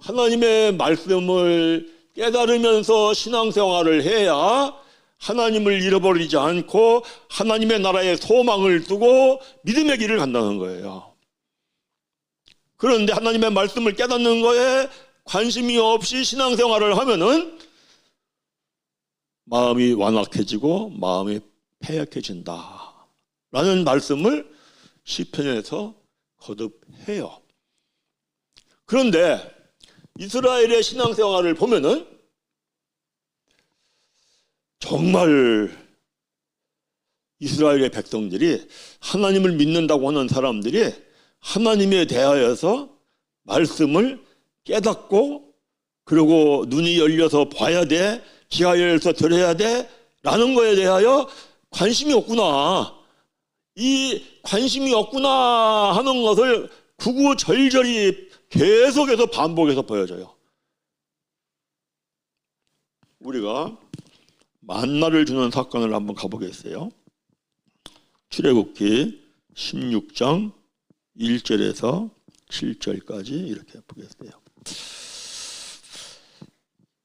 하나님의 말씀을 깨달으면서 신앙생활을 해야 하나님을 잃어버리지 않고 하나님의 나라에 소망을 두고 믿음의 길을 간다는 거예요. 그런데 하나님의 말씀을 깨닫는 거에 관심이 없이 신앙생활을 하면은 마음이 완악해지고 마음이 패약해진다 라는 말씀을 시편에서 거듭해요. 그런데 이스라엘의 신앙생활을 보면은 정말 이스라엘의 백성들이, 하나님을 믿는다고 하는 사람들이 하나님에 대하여서 말씀을 깨닫고, 그리고 눈이 열려서 봐야 돼, 귀가 열려서 들어야 돼 라는 거에 대하여 관심이 없구나, 이 관심이 없구나 하는 것을 구구절절히 계속해서 반복해서 보여줘요. 우리가 만나를 주는 사건을 한번 가보겠어요. 출애굽기 16장 1절에서 7절까지 이렇게 보겠어요.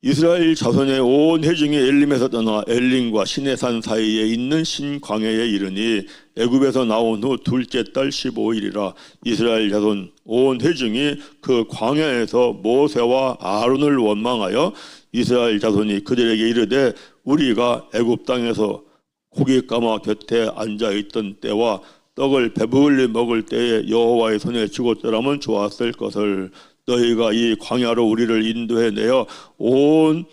이스라엘 자손의 온 회중이 엘림에서 떠나 엘림과 시내산 사이에 있는 신광야에 이르니 애굽에서 나온 후 둘째 달 15일이라 이스라엘 자손 온 회중이 그 광야에서 모세와 아론을 원망하여 이스라엘 자손이 그들에게 이르되 우리가 애굽 땅에서 고깃가마 곁에 앉아있던 때와 떡을 배불리 먹을 때에 여호와의 손에 죽었더라면 좋았을 것을, 너희가 이 광야로 우리를 인도해 내어 온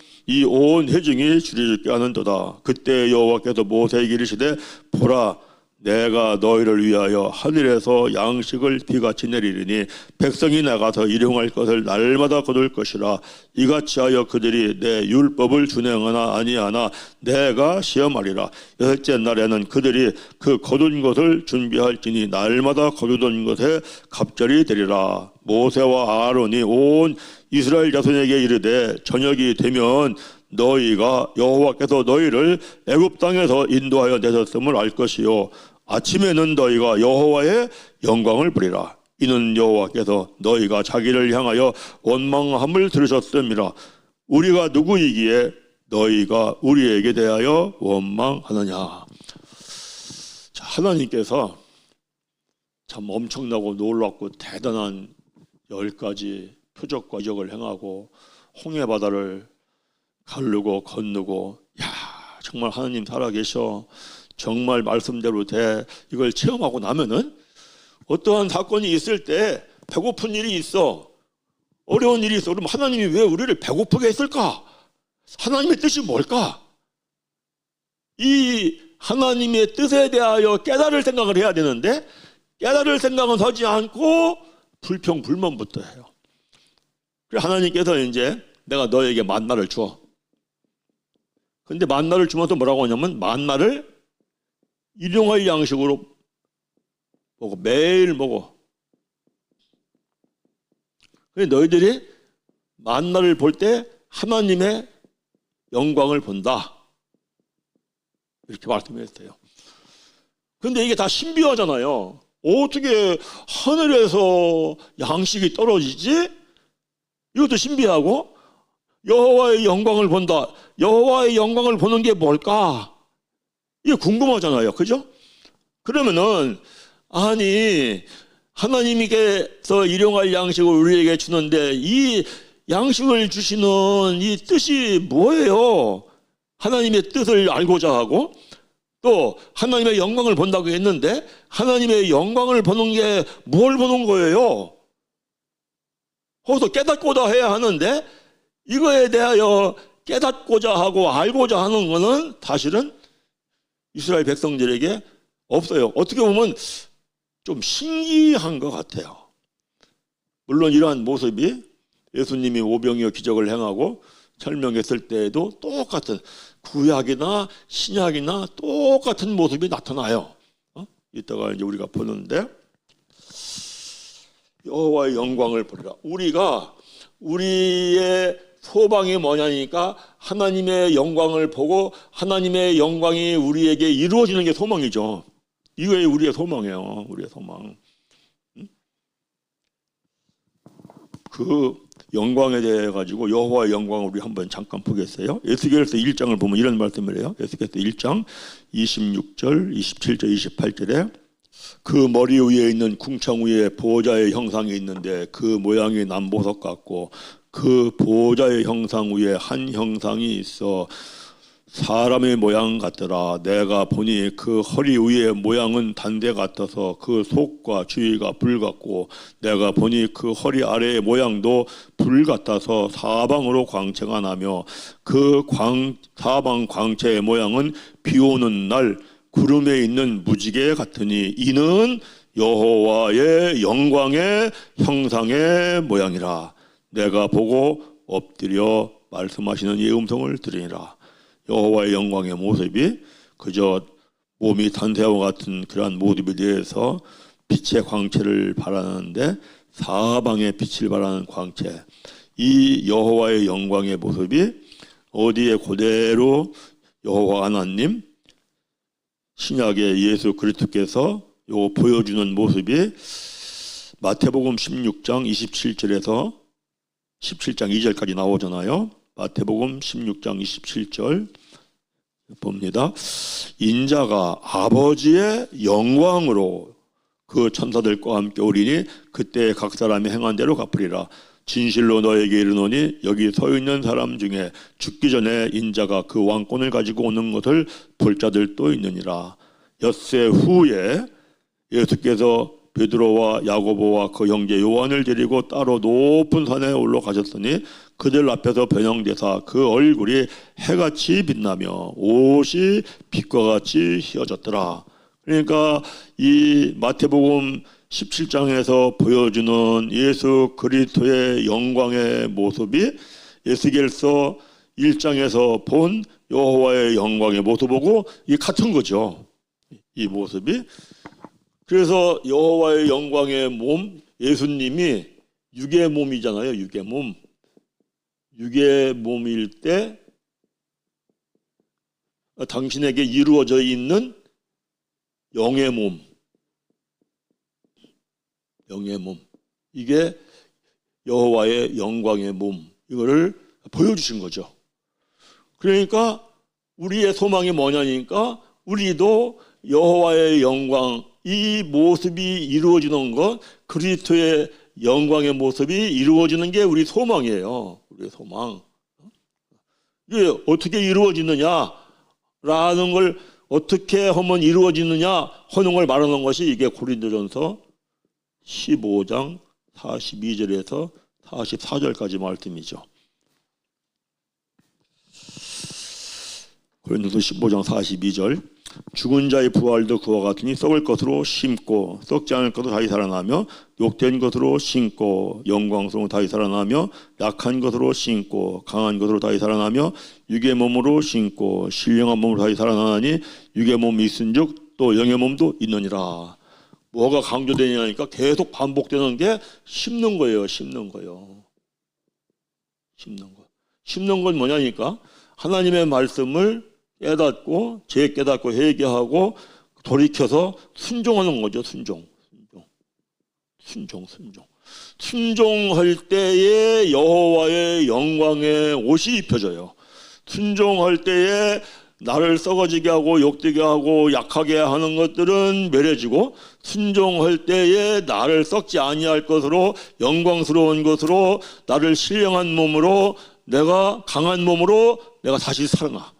회중이 줄이게 하는도다. 그때 여호와께서 모세에게 이르시되 보라, 내가 너희를 위하여 하늘에서 양식을 비같이 내리리니 백성이 나가서 일용할 것을 날마다 거둘 것이라. 이같이 하여 그들이 내 율법을 준행하나 아니하나 내가 시험하리라. 여섯째 날에는 그들이 그 거둔 것을 준비할지니 날마다 거두던 것에 갑절이 되리라. 모세와 아론이 온 이스라엘 자손에게 이르되 저녁이 되면 너희가 여호와께서 너희를 애굽 땅에서 인도하여 내셨음을 알 것이요 아침에는 너희가 여호와의 영광을 보리라. 이는 여호와께서 너희가 자기를 향하여 원망함을 들으셨음이라. 우리가 누구이기에 너희가 우리에게 대하여 원망하느냐. 자, 하나님께서 참 엄청나고 놀랍고 대단한 10가지 표적과 이적을 행하고 홍해바다를 가르고 건너고, 야, 정말 하나님 살아계셔, 정말 말씀대로 돼, 이걸 체험하고 나면은 어떠한 사건이 있을 때 배고픈 일이 있어, 어려운 일이 있어, 그럼 하나님이 왜 우리를 배고프게 했을까? 하나님의 뜻이 뭘까? 이 하나님의 뜻에 대하여 깨달을 생각을 해야 되는데 깨달을 생각은 하지 않고 불평불만부터 해요. 그래서 하나님께서 이제 내가 너에게 만나를 줘. 근데 만나를 주면서 뭐라고 하냐면 만나를 일용할 양식으로 먹어. 매일 먹어. 그래서 너희들이 만나를 볼 때 하나님의 영광을 본다. 이렇게 말씀했어요. 근데 이게 다 신비하잖아요. 어떻게 하늘에서 양식이 떨어지지? 이것도 신비하고, 여호와의 영광을 본다. 여호와의 영광을 보는 게 뭘까? 이게 궁금하잖아요. 그죠? 그러면은 아니 하나님께서 일용할 양식을 우리에게 주는데 이 양식을 주시는 이 뜻이 뭐예요? 하나님의 뜻을 알고자 하고 또 하나님의 영광을 본다고 했는데 하나님의 영광을 보는 게 뭘 보는 거예요? 거기서 깨닫고자 해야 하는데 이거에 대하여 깨닫고자 하고 알고자 하는 거는 사실은 이스라엘 백성들에게 없어요. 어떻게 보면 좀 신기한 것 같아요. 물론 이러한 모습이 예수님이 오병이어 기적을 행하고 설명했을 때에도 똑같은, 구약이나 신약이나 똑같은 모습이 나타나요. 이따가 이제 우리가 보는데 여호와의 영광을 보리라. 우리가 우리의 소망이 뭐냐니까 하나님의 영광을 보고 하나님의 영광이 우리에게 이루어지는 게 소망이죠. 이게 우리의 소망이에요. 우리의 소망. 그 영광에 대해 가지고 여호와의 영광을 우리 한번 잠깐 보겠어요. 에스겔서 1장을 보면 이런 말씀을 해요. 에스겔서 1장 26절, 27절, 28절에 그 머리 위에 있는 궁창 위에 보호자의 형상이 있는데 그 모양이 남보석 같고 그 보호자의 형상 위에 한 형상이 있어 사람의 모양 같더라. 내가 보니 그 허리 위의 모양은 단대 같아서 그 속과 주위가 불 같고 내가 보니 그 허리 아래의 모양도 불 같아서 사방으로 광채가 나며 그 사방 광채의 모양은 비 오는 날 구름에 있는 무지개 같으니 이는 여호와의 영광의 형상의 모양이라. 내가 보고 엎드려 말씀하시는 이 음성을 들으니라. 여호와의 영광의 모습이 그저 몸이 단새와 같은 그러한 모습에 대해서 빛의 광채를 발하는데 사방에 빛을 발하는 광채, 이 여호와의 영광의 모습이 어디에 그대로 여호와 하나님 신약의 예수 그리스도께서 요 보여주는 모습이 마태복음 16장 27절에서 17장 2절까지 나오잖아요. 마태복음 16장 27절 봅니다. 인자가 아버지의 영광으로 그 천사들과 함께 오리니 그때 각 사람이 행한 대로 갚으리라. 진실로 너에게 이르노니 여기 서 있는 사람 중에 죽기 전에 인자가 그 왕권을 가지고 오는 것을 볼 자들도 있느니라. 엿새 후에 예수께서 베드로와 야고보와 그 형제 요한을 데리고 따로 높은 산에 올라가셨으니 그들 앞에서 변형되사 그 얼굴이 해같이 빛나며 옷이 빛과 같이 휘어졌더라. 그러니까 이 마태복음 17장에서 보여주는 예수 그리스도의 영광의 모습이 에스겔서 1장에서 본 여호와의 영광의 모습하고 이 같은 거죠. 이 모습이. 그래서 여호와의 영광의 몸, 예수님이 육의 몸이잖아요. 육의 몸. 육의 몸일 때 당신에게 이루어져 있는 영의 몸. 영의 몸. 이게 여호와의 영광의 몸. 이거를 보여주신 거죠. 그러니까 우리의 소망이 뭐냐니까 우리도 여호와의 영광, 이 모습이 이루어지는 것, 그리스도의 영광의 모습이 이루어지는 게 우리 소망이에요. 우리의 소망. 이게 어떻게 이루어지느냐라는 걸 어떻게 하면 이루어지느냐 하는 걸 말하는 것이 이게 고린도전서 15장 42절에서 44절까지 말씀이죠. 고린도서 15장 42절 죽은 자의 부활도 그와 같으니 썩을 것으로 심고 썩지 않을 것으로 다시 살아나며 욕된 것으로 심고 영광스러운 다시 살아나며 약한 것으로 심고 강한 것으로 다시 살아나며 육의 몸으로 심고 신령한 몸으로 다시 살아나니 육의 몸이 있은즉 또 영의 몸도 있느니라. 뭐가 강조되냐니까 계속 반복되는 게 심는 거예요. 심는 거요. 심는 거. 심는 건 뭐냐니까 하나님의 말씀을 깨닫고 재깨닫고 회개하고 돌이켜서 순종하는 거죠. 순종할 때에 여호와의 영광의 옷이 입혀져요. 순종할 때에 나를 썩어지게 하고 욕되게 하고 약하게 하는 것들은 멸해지고 순종할 때에 나를 썩지 아니할 것으로 영광스러운 것으로 나를 신령한 몸으로 내가 강한 몸으로 내가 다시 살아나.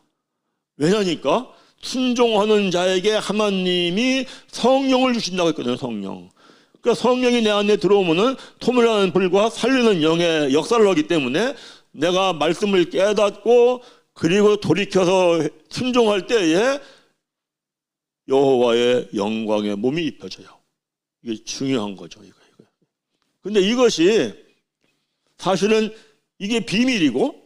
왜냐니까 순종하는 자에게 하나님이 성령을 주신다고 했거든요. 성령. 그러니까 성령이 내 안에 들어오면은 토물하는 불과 살리는 영의 역사를 하기 때문에 내가 말씀을 깨닫고 그리고 돌이켜서 순종할 때에 여호와의 영광의 몸이 입혀져요. 이게 중요한 거죠. 이거. 근데 이것이 사실은 이게 비밀이고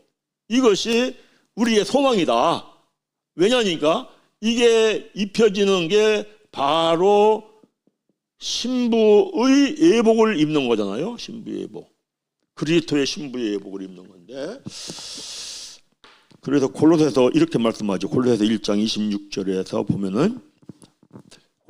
이것이 우리의 소망이다. 왜냐니까 이게 입혀지는 게 바로 신부의 예복을 입는 거잖아요. 신부의 예복. 그리스도의 신부의 예복을 입는 건데 그래서 골로새서 이렇게 말씀하죠. 골로새서 1장 26절에서 보면은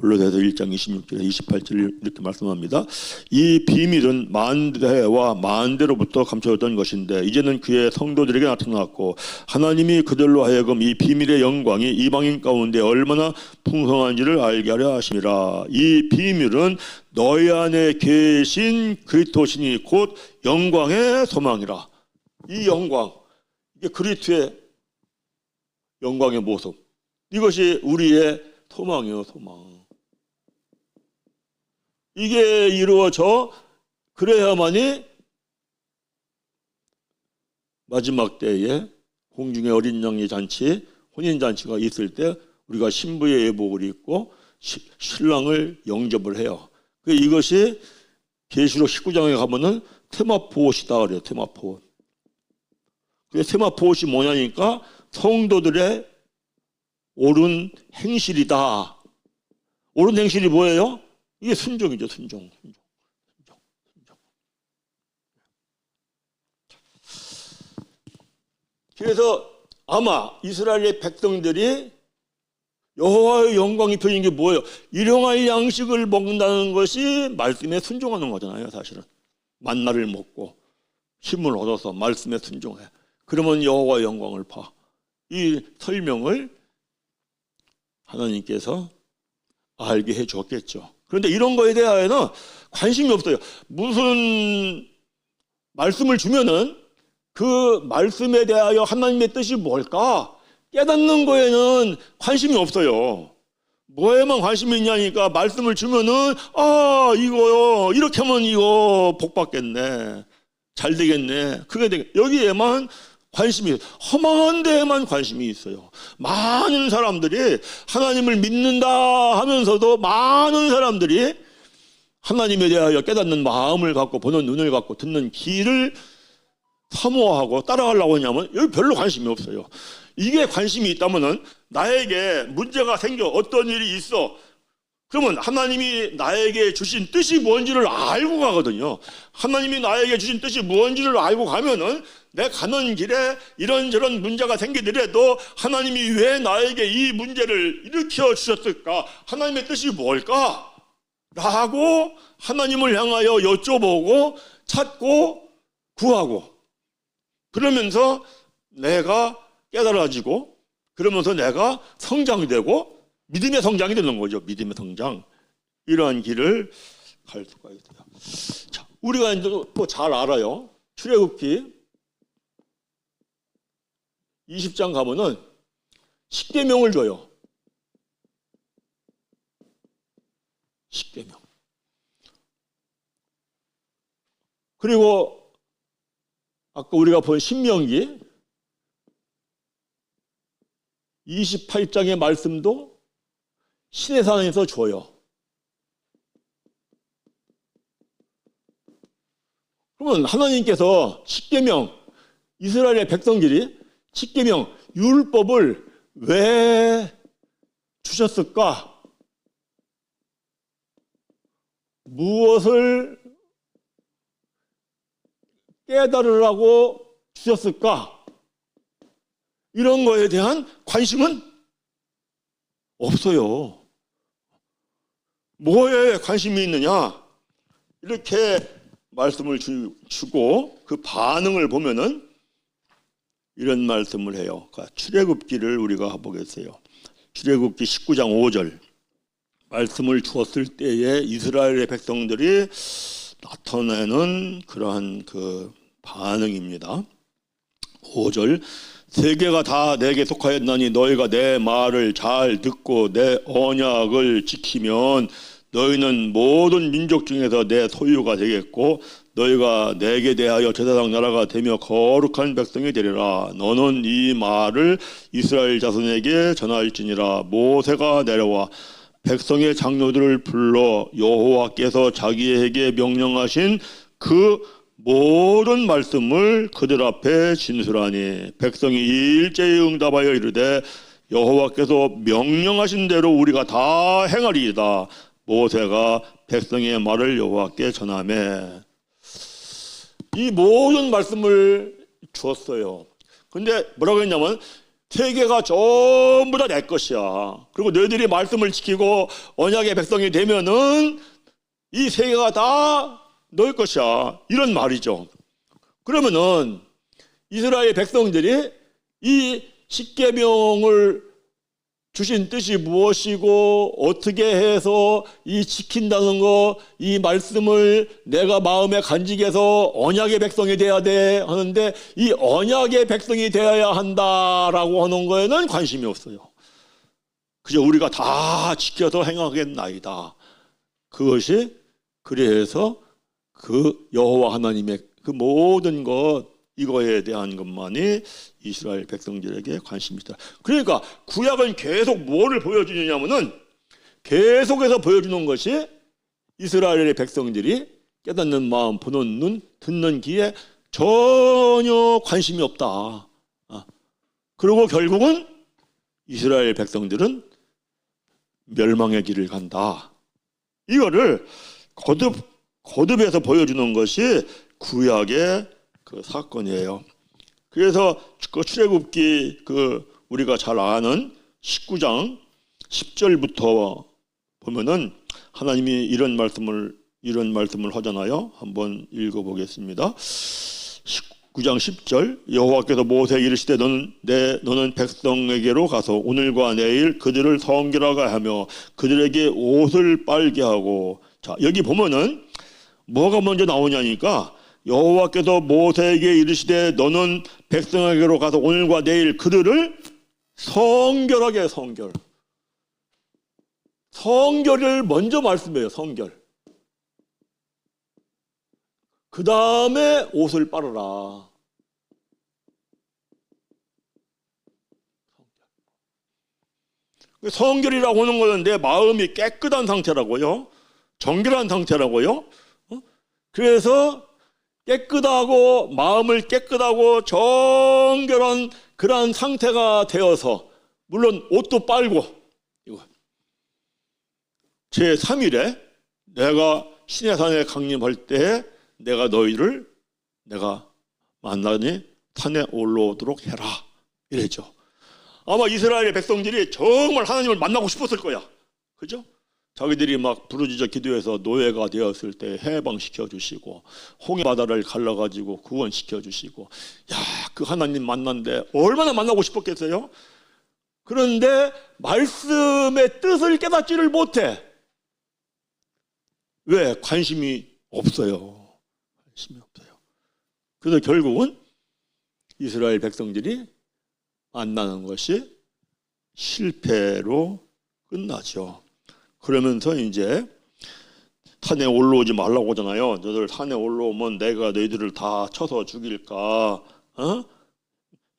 골로새서 1장 26절에 28절 이렇게 말씀합니다. 이 비밀은 만대와 만대로부터 감춰졌던 것인데 이제는 그의 성도들에게 나타났고 하나님이 그들로 하여금 이 비밀의 영광이 이방인 가운데 얼마나 풍성한지를 알게 하려 하심이라. 이 비밀은 너희 안에 계신 그리스도시니 곧 영광의 소망이라. 이 영광, 이게 그리스도의 영광의 모습, 이것이 우리의 소망이에요. 소망. 이게 이루어져 그래야만이 마지막 때에 공중의 어린 양의 잔치, 혼인잔치가 있을 때 우리가 신부의 예복을 입고 신랑을 영접을 해요. 이것이 계시록 19장에 가면은 테마포옷이다 그래요. 테마포옷. 테마포옷이 뭐냐니까 성도들의 옳은 행실이다. 옳은 행실이 뭐예요? 이게 순종이죠. 순종. 그래서 아마 이스라엘의 백성들이 여호와의 영광이 표현인 게 뭐예요? 일용할 양식을 먹는다는 것이 말씀에 순종하는 거잖아요. 사실은 만나를 먹고 힘을 얻어서 말씀에 순종해. 그러면 여호와의 영광을 봐. 이 설명을 하나님께서 알게 해줬겠죠. 그런데 이런 거에 대하여는 관심이 없어요. 무슨 말씀을 주면은 그 말씀에 대하여 하나님의 뜻이 뭘까? 깨닫는 거에는 관심이 없어요. 뭐에만 관심이 있냐니까 말씀을 주면은 이거요. 이렇게 하면 이거 복 받겠네. 잘 되겠네. 그게 되겠네. 여기에만 관심이, 험한 데에만 관심이 있어요. 많은 사람들이 하나님을 믿는다 하면서도 많은 사람들이 하나님에 대하여 깨닫는 마음을 갖고 보는 눈을 갖고 듣는 귀를 사모하고 따라가려고 하냐면 여기 별로 관심이 없어요. 이게 관심이 있다면은 나에게 문제가 생겨 어떤 일이 있어. 그러면 하나님이 나에게 주신 뜻이 뭔지를 알고 가거든요. 하나님이 나에게 주신 뜻이 뭔지를 알고 가면은 내 가는 길에 이런저런 문제가 생기더라도 하나님이 왜 나에게 이 문제를 일으켜 주셨을까? 하나님의 뜻이 뭘까? 라고 하나님을 향하여 여쭤보고 찾고 구하고, 그러면서 내가 깨달아지고, 그러면서 내가 성장되고 믿음의 성장이 되는 거죠. 믿음의 성장. 이러한 길을 갈 수가 있어요. 자, 우리가 이제 또 잘 알아요. 출애굽기 20장 가면은 십계명을 줘요. 십계명. 그리고 아까 우리가 본 신명기 28장의 말씀도 시내산에서 줘요. 그러면 하나님께서 십계명, 이스라엘의 백성들이 십계명, 율법을 왜 주셨을까? 무엇을 깨달으라고 주셨을까? 이런 거에 대한 관심은 없어요. 뭐에 관심이 있느냐? 이렇게 말씀을 주고 그 반응을 보면은 이런 말씀을 해요. 출애굽기를 우리가 보겠어요. 출애굽기 19장 5절. 말씀을 주었을 때에 이스라엘의 백성들이 나타내는 그러한 그 반응입니다. 5절. 세계가 다 내게 속하였나니 너희가 내 말을 잘 듣고 내 언약을 지키면 너희는 모든 민족 중에서 내 소유가 되겠고 너희가 내게 대하여 제사장 나라가 되며 거룩한 백성이 되리라. 너는 이 말을 이스라엘 자손에게 전할지니라. 모세가 내려와 백성의 장로들을 불러 여호와께서 자기에게 명령하신 그 모든 말씀을 그들 앞에 진술하니 백성이 일제히 응답하여 이르되 여호와께서 명령하신 대로 우리가 다 행하리이다. 모세가 백성의 말을 여호와께 전하매. 이 모든 말씀을 주었어요. 근데 뭐라고 했냐면 세계가 전부 다 내 것이야. 그리고 너희들이 말씀을 지키고 언약의 백성이 되면은 이 세계가 다 너희 것이야. 이런 말이죠. 그러면은 이스라엘 백성들이 이 십계명을 주신 뜻이 무엇이고 어떻게 해서 이 지킨다는 거, 이 말씀을 내가 마음에 간직해서 언약의 백성이 돼야 돼 하는데 이 언약의 백성이 되어야 한다라고 하는 거에는 관심이 없어요. 그저 우리가 다 지켜서 행하겠나이다. 그것이 그래서 그 여호와 하나님의 그 모든 것 이거에 대한 것만이 이스라엘 백성들에게 관심이 있다. 그러니까 구약은 계속 뭐를 보여주느냐면은 계속해서 보여주는 것이 이스라엘의 백성들이 깨닫는 마음, 보는 눈, 듣는 귀에 전혀 관심이 없다. 그리고 결국은 이스라엘 백성들은 멸망의 길을 간다. 이거를 거듭해서 보여주는 것이 구약의 그 사건이에요. 그래서 그 출애굽기 우리가 잘 아는 19장 10절부터 보면은 하나님이 이런 말씀을 하잖아요. 한번 읽어보겠습니다. 19장 10절 여호와께서 모세에게 이르시되 너는 백성에게로 가서 오늘과 내일 그들을 성결하게 하며 그들에게 옷을 빨게 하고. 자, 여기 보면은 뭐가 먼저 나오냐니까 여호와께서 모세에게 이르시되 너는 백성에게로 가서 오늘과 내일 그들을 성결하게 해. 성결을 먼저 말씀해요. 성결. 그 다음에 옷을 빨아라. 성결이라고 하는 것은 내 마음이 깨끗한 상태라고요. 정결한 상태라고요. 그래서 깨끗하고 마음을 깨끗하고 정결한 그러한 상태가 되어서 물론 옷도 빨고 이거 제3일에 내가 시내산에 강림할 때 내가 너희를 내가 만나니 산에 올라오도록 해라 이랬죠. 아마 이스라엘의 백성들이 정말 하나님을 만나고 싶었을 거야. 그죠? 자기들이 막 부르짖어 기도해서 노예가 되었을 때 해방시켜 주시고 홍해 바다를 갈라가지고 구원시켜 주시고 야, 그 하나님 만났는데 얼마나 만나고 싶었겠어요? 그런데 말씀의 뜻을 깨닫지를 못해. 왜? 관심이 없어요. 관심이 없어요. 그래서 결국은 이스라엘 백성들이 만나는 것이 실패로 끝나죠. 그러면서 이제 산에 올라오지 말라고 하잖아요. 너희들 산에 올라오면 내가 너희들을 다 쳐서 죽일까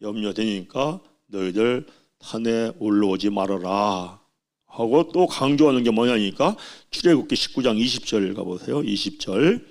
염려되니까 너희들 산에 올라오지 말아라 하고 또 강조하는 게 뭐냐니까 출애굽기 19장 20절 가보세요. 20절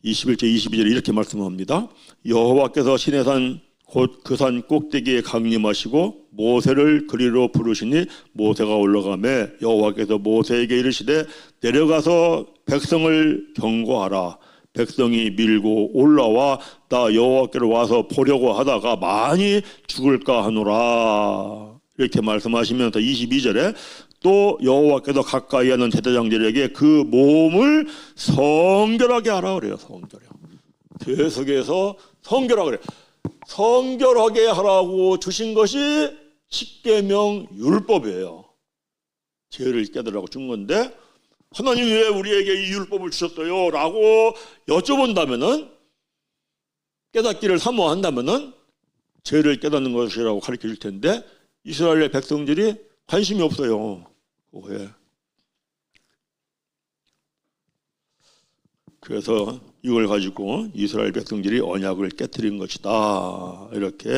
21절 22절 이렇게 말씀합니다. 여호와께서 시내산 곧 그 산 꼭대기에 강림하시고 모세를 그리로 부르시니 모세가 올라가매 여호와께서 모세에게 이르시되 내려가서 백성을 경고하라. 백성이 밀고 올라와 나 여호와께로 와서 보려고 하다가 많이 죽을까 하노라. 이렇게 말씀하시면서 22절에 또 여호와께서 가까이 하는 제사장들에게 그 몸을 성결하게 하라 그래요. 성결하게. 계속해서 성결하게 그래요. 성결하게 하라고 주신 것이 십계명 율법이에요. 죄를 깨달으라고 준 건데 하나님 왜 우리에게 이 율법을 주셨어요? 라고 여쭤본다면은 깨닫기를 사모한다면은 죄를 깨닫는 것이라고 가르쳐 줄 텐데 이스라엘의 백성들이 관심이 없어요. 왜? 그래서 이걸 가지고 이스라엘 백성들이 언약을 깨뜨린 것이다. 이렇게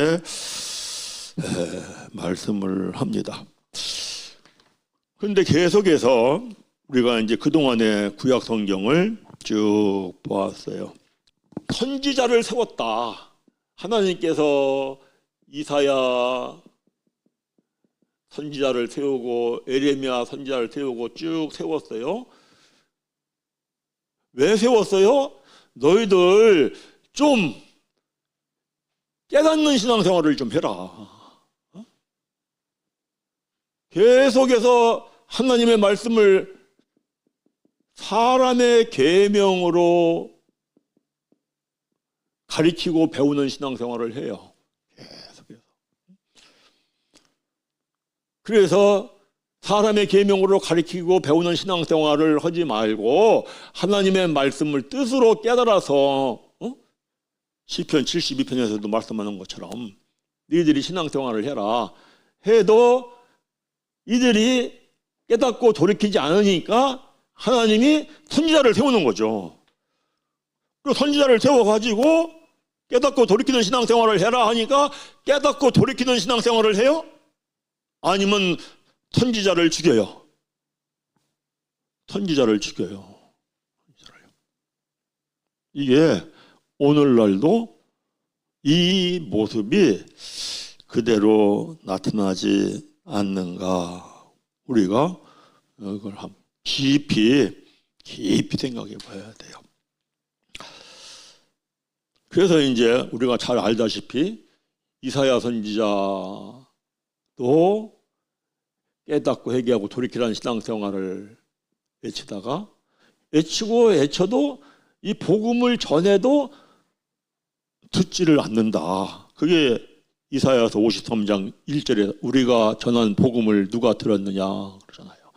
말씀을 합니다. 그런데 계속해서 우리가 이제 그동안의 구약 성경을 쭉 보았어요. 선지자를 세웠다. 하나님께서 이사야 선지자를 세우고 에레미야 선지자를 세우고 쭉 세웠어요. 왜 세웠어요? 너희들 좀 깨닫는 신앙생활을 좀 해라. 계속해서 하나님의 말씀을 사람의 계명으로 가르치고 배우는 신앙생활을 해요. 계속해서. 그래서 사람의 계명으로 가르치고 배우는 신앙생활을 하지 말고 하나님의 말씀을 뜻으로 깨달아서 시편 72편에서도 말씀하는 것처럼 너희들이 신앙생활을 해라 해도 이들이 깨닫고 돌이키지 않으니까 하나님이 선지자를 세우는 거죠. 그리고 선지자를 세워가지고 깨닫고 돌이키는 신앙생활을 해라 하니까 깨닫고 돌이키는 신앙생활을 해요? 아니면 선지자를 죽여요? 선지자를 죽여요. 이게 오늘날도 이 모습이 그대로 나타나지 않는가, 우리가 이걸 깊이 생각해 봐야 돼요. 그래서 이제 우리가 잘 알다시피 이사야 선지자도 깨닫고 회개하고 돌이키라는 신앙생활을 외치다가 외치고 외쳐도 이 복음을 전해도 듣지를 않는다. 그게 이사야서 53장 1절에 우리가 전한 복음을 누가 들었느냐 그러잖아요.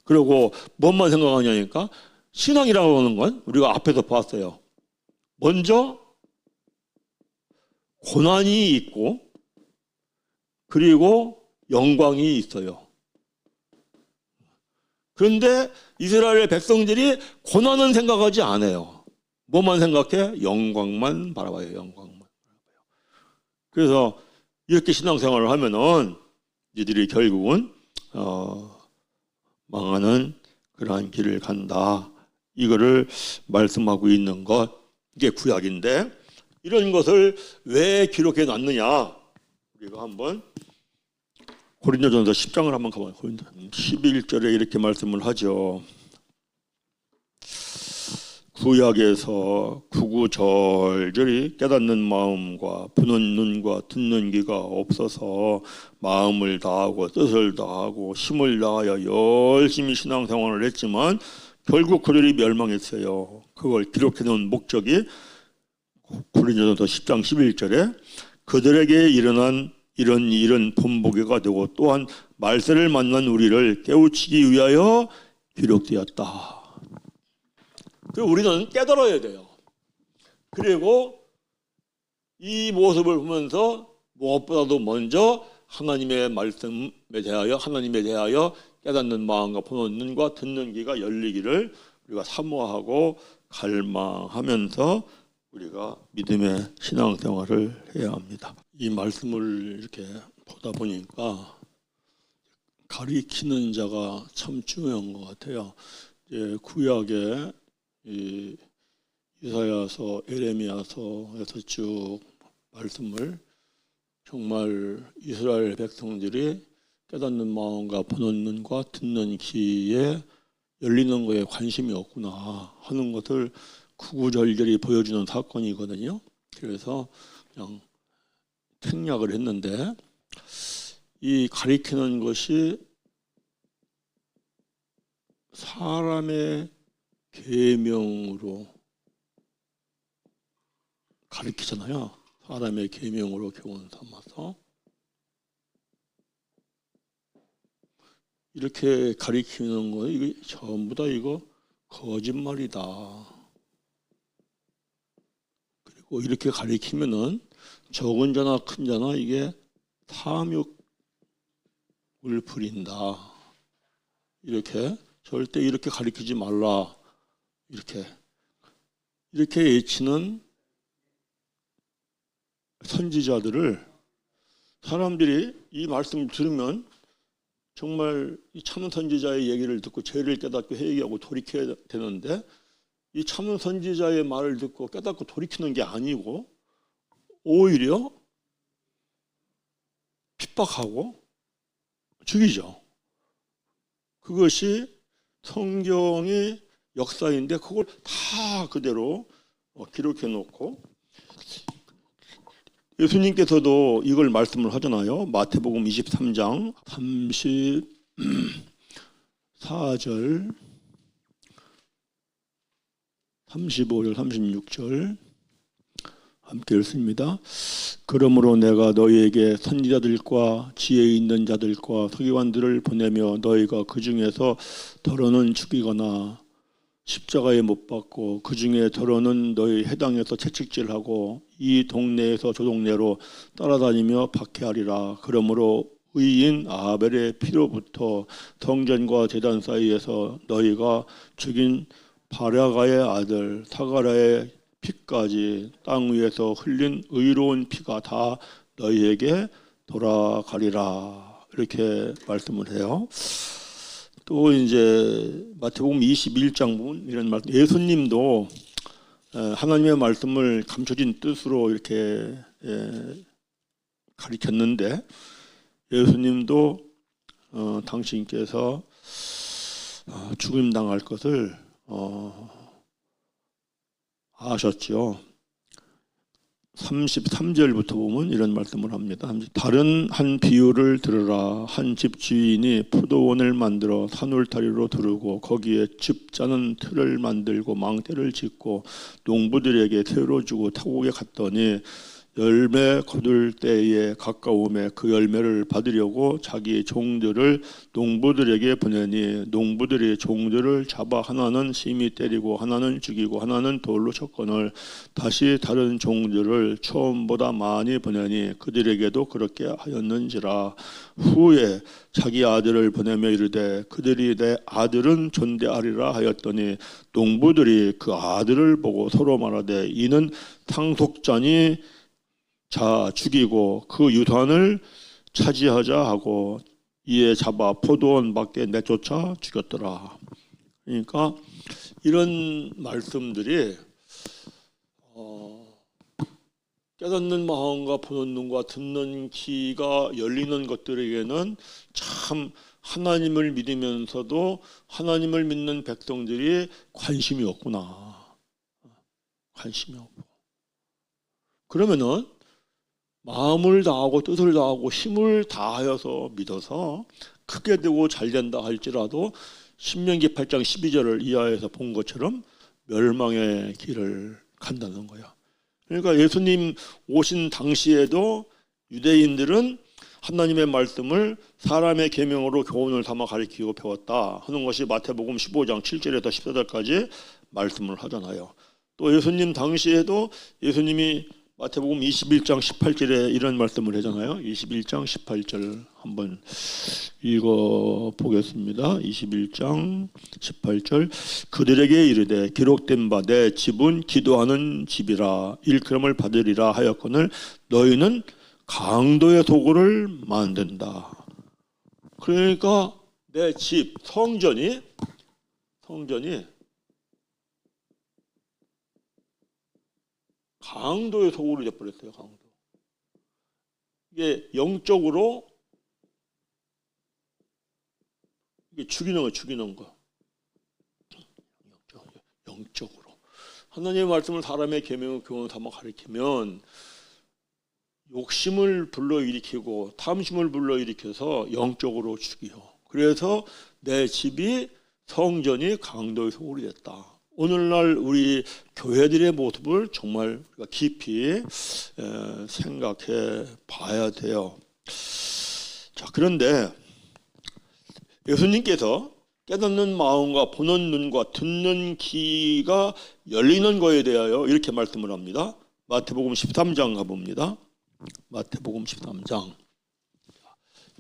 그리고 뭔만 생각하냐니까 신앙이라고 하는 건 우리가 앞에서 봤어요. 먼저 고난이 있고 그리고 영광이 있어요. 그런데 이스라엘 백성들이 고난은 생각하지 않아요. 뭐만 생각해? 영광만 바라봐요. 영광만 바라봐요. 그래서 이렇게 신앙생활을 하면은 이들이 결국은 망하는 그러한 길을 간다. 이거를 말씀하고 있는 것, 이게 구약인데 이런 것을 왜 기록해 놨느냐? 우리가 한번 고린도전서 10장을 한번 가봐요. 11절에 이렇게 말씀을 하죠. 구약에서 구구절절히 깨닫는 마음과 보는 눈과 듣는 귀가 없어서 마음을 다하고 뜻을 다하고 힘을 다하여 열심히 신앙생활을 했지만 결국 그들이 멸망했어요. 그걸 기록해 놓은 목적이 고린도전서 10장 11절에 그들에게 일어난 이런 일은 본보기가 되고 또한 말세를 만난 우리를 깨우치기 위하여 기록되었다. 우리는 깨달아야 돼요. 그리고 이 모습을 보면서 무엇보다도 먼저 하나님의 말씀에 대하여 깨닫는 마음과 보는 눈과 듣는 귀가 열리기를 우리가 사모하고 갈망하면서 우리가 믿음의 신앙생활을 해야 합니다. 이 말씀을 이렇게 보다 보니까 가리키는 자가 참 중요한 것 같아요. 구약에 이 이사야서, 에레미야서에서 쭉 말씀을 정말 이스라엘 백성들이 깨닫는 마음과 보는 눈과 듣는 귀에 열리는 거에 관심이 없구나 하는 것을 구구절절히 보여주는 사건이거든요. 그래서 그냥 생략을 했는데 이 가리키는 것이 사람의 계명으로 가르치잖아요. 사람의 계명으로 교훈 삼아서 이렇게 가리키는 거 이게 전부 다 이거 거짓말이다. 그리고 이렇게 가리키면은 적은 자나 큰 자나 이게 탐욕을 부린다. 이렇게 절대 이렇게 가리키지 말라. 이렇게 외치는 선지자들을 사람들이 이 말씀을 들으면 정말 이 참은 선지자의 얘기를 듣고 죄를 깨닫고 회개하고 돌이켜야 되는데 이 참은 선지자의 말을 듣고 깨닫고 돌이키는 게 아니고 오히려 핍박하고 죽이죠. 그것이 성경의 역사인데 그걸 다 그대로 기록해 놓고 예수님께서도 이걸 말씀을 하잖아요. 마태복음 23장 34절 35절 36절 함께 읽습니다. 그러므로 내가 너희에게 선지자들과 지혜 있는 자들과 서기관들을 보내며 너희가 그 중에서 더러는 죽이거나 십자가에 못 박고 그 중에 더러는 너희 해당에서 채찍질하고 이 동네에서 저 동네로 따라다니며 박해하리라. 그러므로 의인 아벨의 피로부터 성전과 제단 사이에서 너희가 죽인 바라가의 아들 사가랴의 피까지 땅 위에서 흘린 의로운 피가 다 너희에게 돌아가리라. 이렇게 말씀을 해요. 또 이제 마태복음 21장 보면 이런 말씀, 예수님도 하나님의 말씀을 감춰진 뜻으로 이렇게 가르쳤는데 예수님도 당신께서 죽임 당할 것을 아셨죠. 33절부터 보면 이런 말씀을 합니다. 다른 한 비유를 들으라. 한 집 주인이 포도원을 만들어 산울타리로 두르고 거기에 즙 짜는 틀을 만들고 망대를 짓고 농부들에게 새로 주고 타국에 갔더니 열매 거둘 때에 가까움에 그 열매를 받으려고 자기 종들을 농부들에게 보내니 농부들이 종들을 잡아 하나는 심히 때리고 하나는 죽이고 하나는 돌로 쳤거늘 다시 다른 종들을 처음보다 많이 보내니 그들에게도 그렇게 하였는지라. 후에 자기 아들을 보내며 이르되 그들이 내 아들은 존대하리라 하였더니 농부들이 그 아들을 보고 서로 말하되 이는 상속자니 자 죽이고 그 유산을 차지하자 하고 이에 잡아 포도원 밖에 내쫓아 죽였더라. 그러니까 이런 말씀들이 깨닫는 마음과 보는 눈과 듣는 귀가 열리는 것들에게는 참 하나님을 믿으면서도 하나님을 믿는 백성들이 관심이 없구나. 관심이 없고. 그러면은 마음을 다하고 뜻을 다하고 힘을 다하여서 믿어서 크게 되고 잘 된다 할지라도 신명기 8장 12절을 이하에서 본 것처럼 멸망의 길을 간다는 거야. 그러니까 예수님 오신 당시에도 유대인들은 하나님의 말씀을 사람의 계명으로 교훈을 삼아 가르치고 배웠다 하는 것이 마태복음 15장 7절에서 14절까지 말씀을 하잖아요. 또 예수님 당시에도 예수님이 마태복음 21장 18절에 이런 말씀을 하잖아요. 21장 18절 한번 읽어보겠습니다. 21장 18절 그들에게 이르되 기록된 바 내 집은 기도하는 집이라 일컬음을 받으리라 하였거늘 너희는 강도의 도구를 만든다. 그러니까 내 집 성전이 강도의 소굴이 되어버렸어요. 강도. 이게 영적으로 이게 죽이는 거. 영적으로. 하나님의 말씀을 사람의 계명을 교훈을 삼아 가르치면 욕심을 불러일으키고 탐심을 불러일으켜서 영적으로 죽여. 그래서 내 집이 성전이 강도의 소굴이 됐다. 오늘날 우리 교회들의 모습을 정말 우리가 깊이 생각해 봐야 돼요. 자, 그런데 예수님께서 깨닫는 마음과 보는 눈과 듣는 귀가 열리는 거에 대하여 이렇게 말씀을 합니다. 마태복음 13장 가봅니다. 마태복음 13장.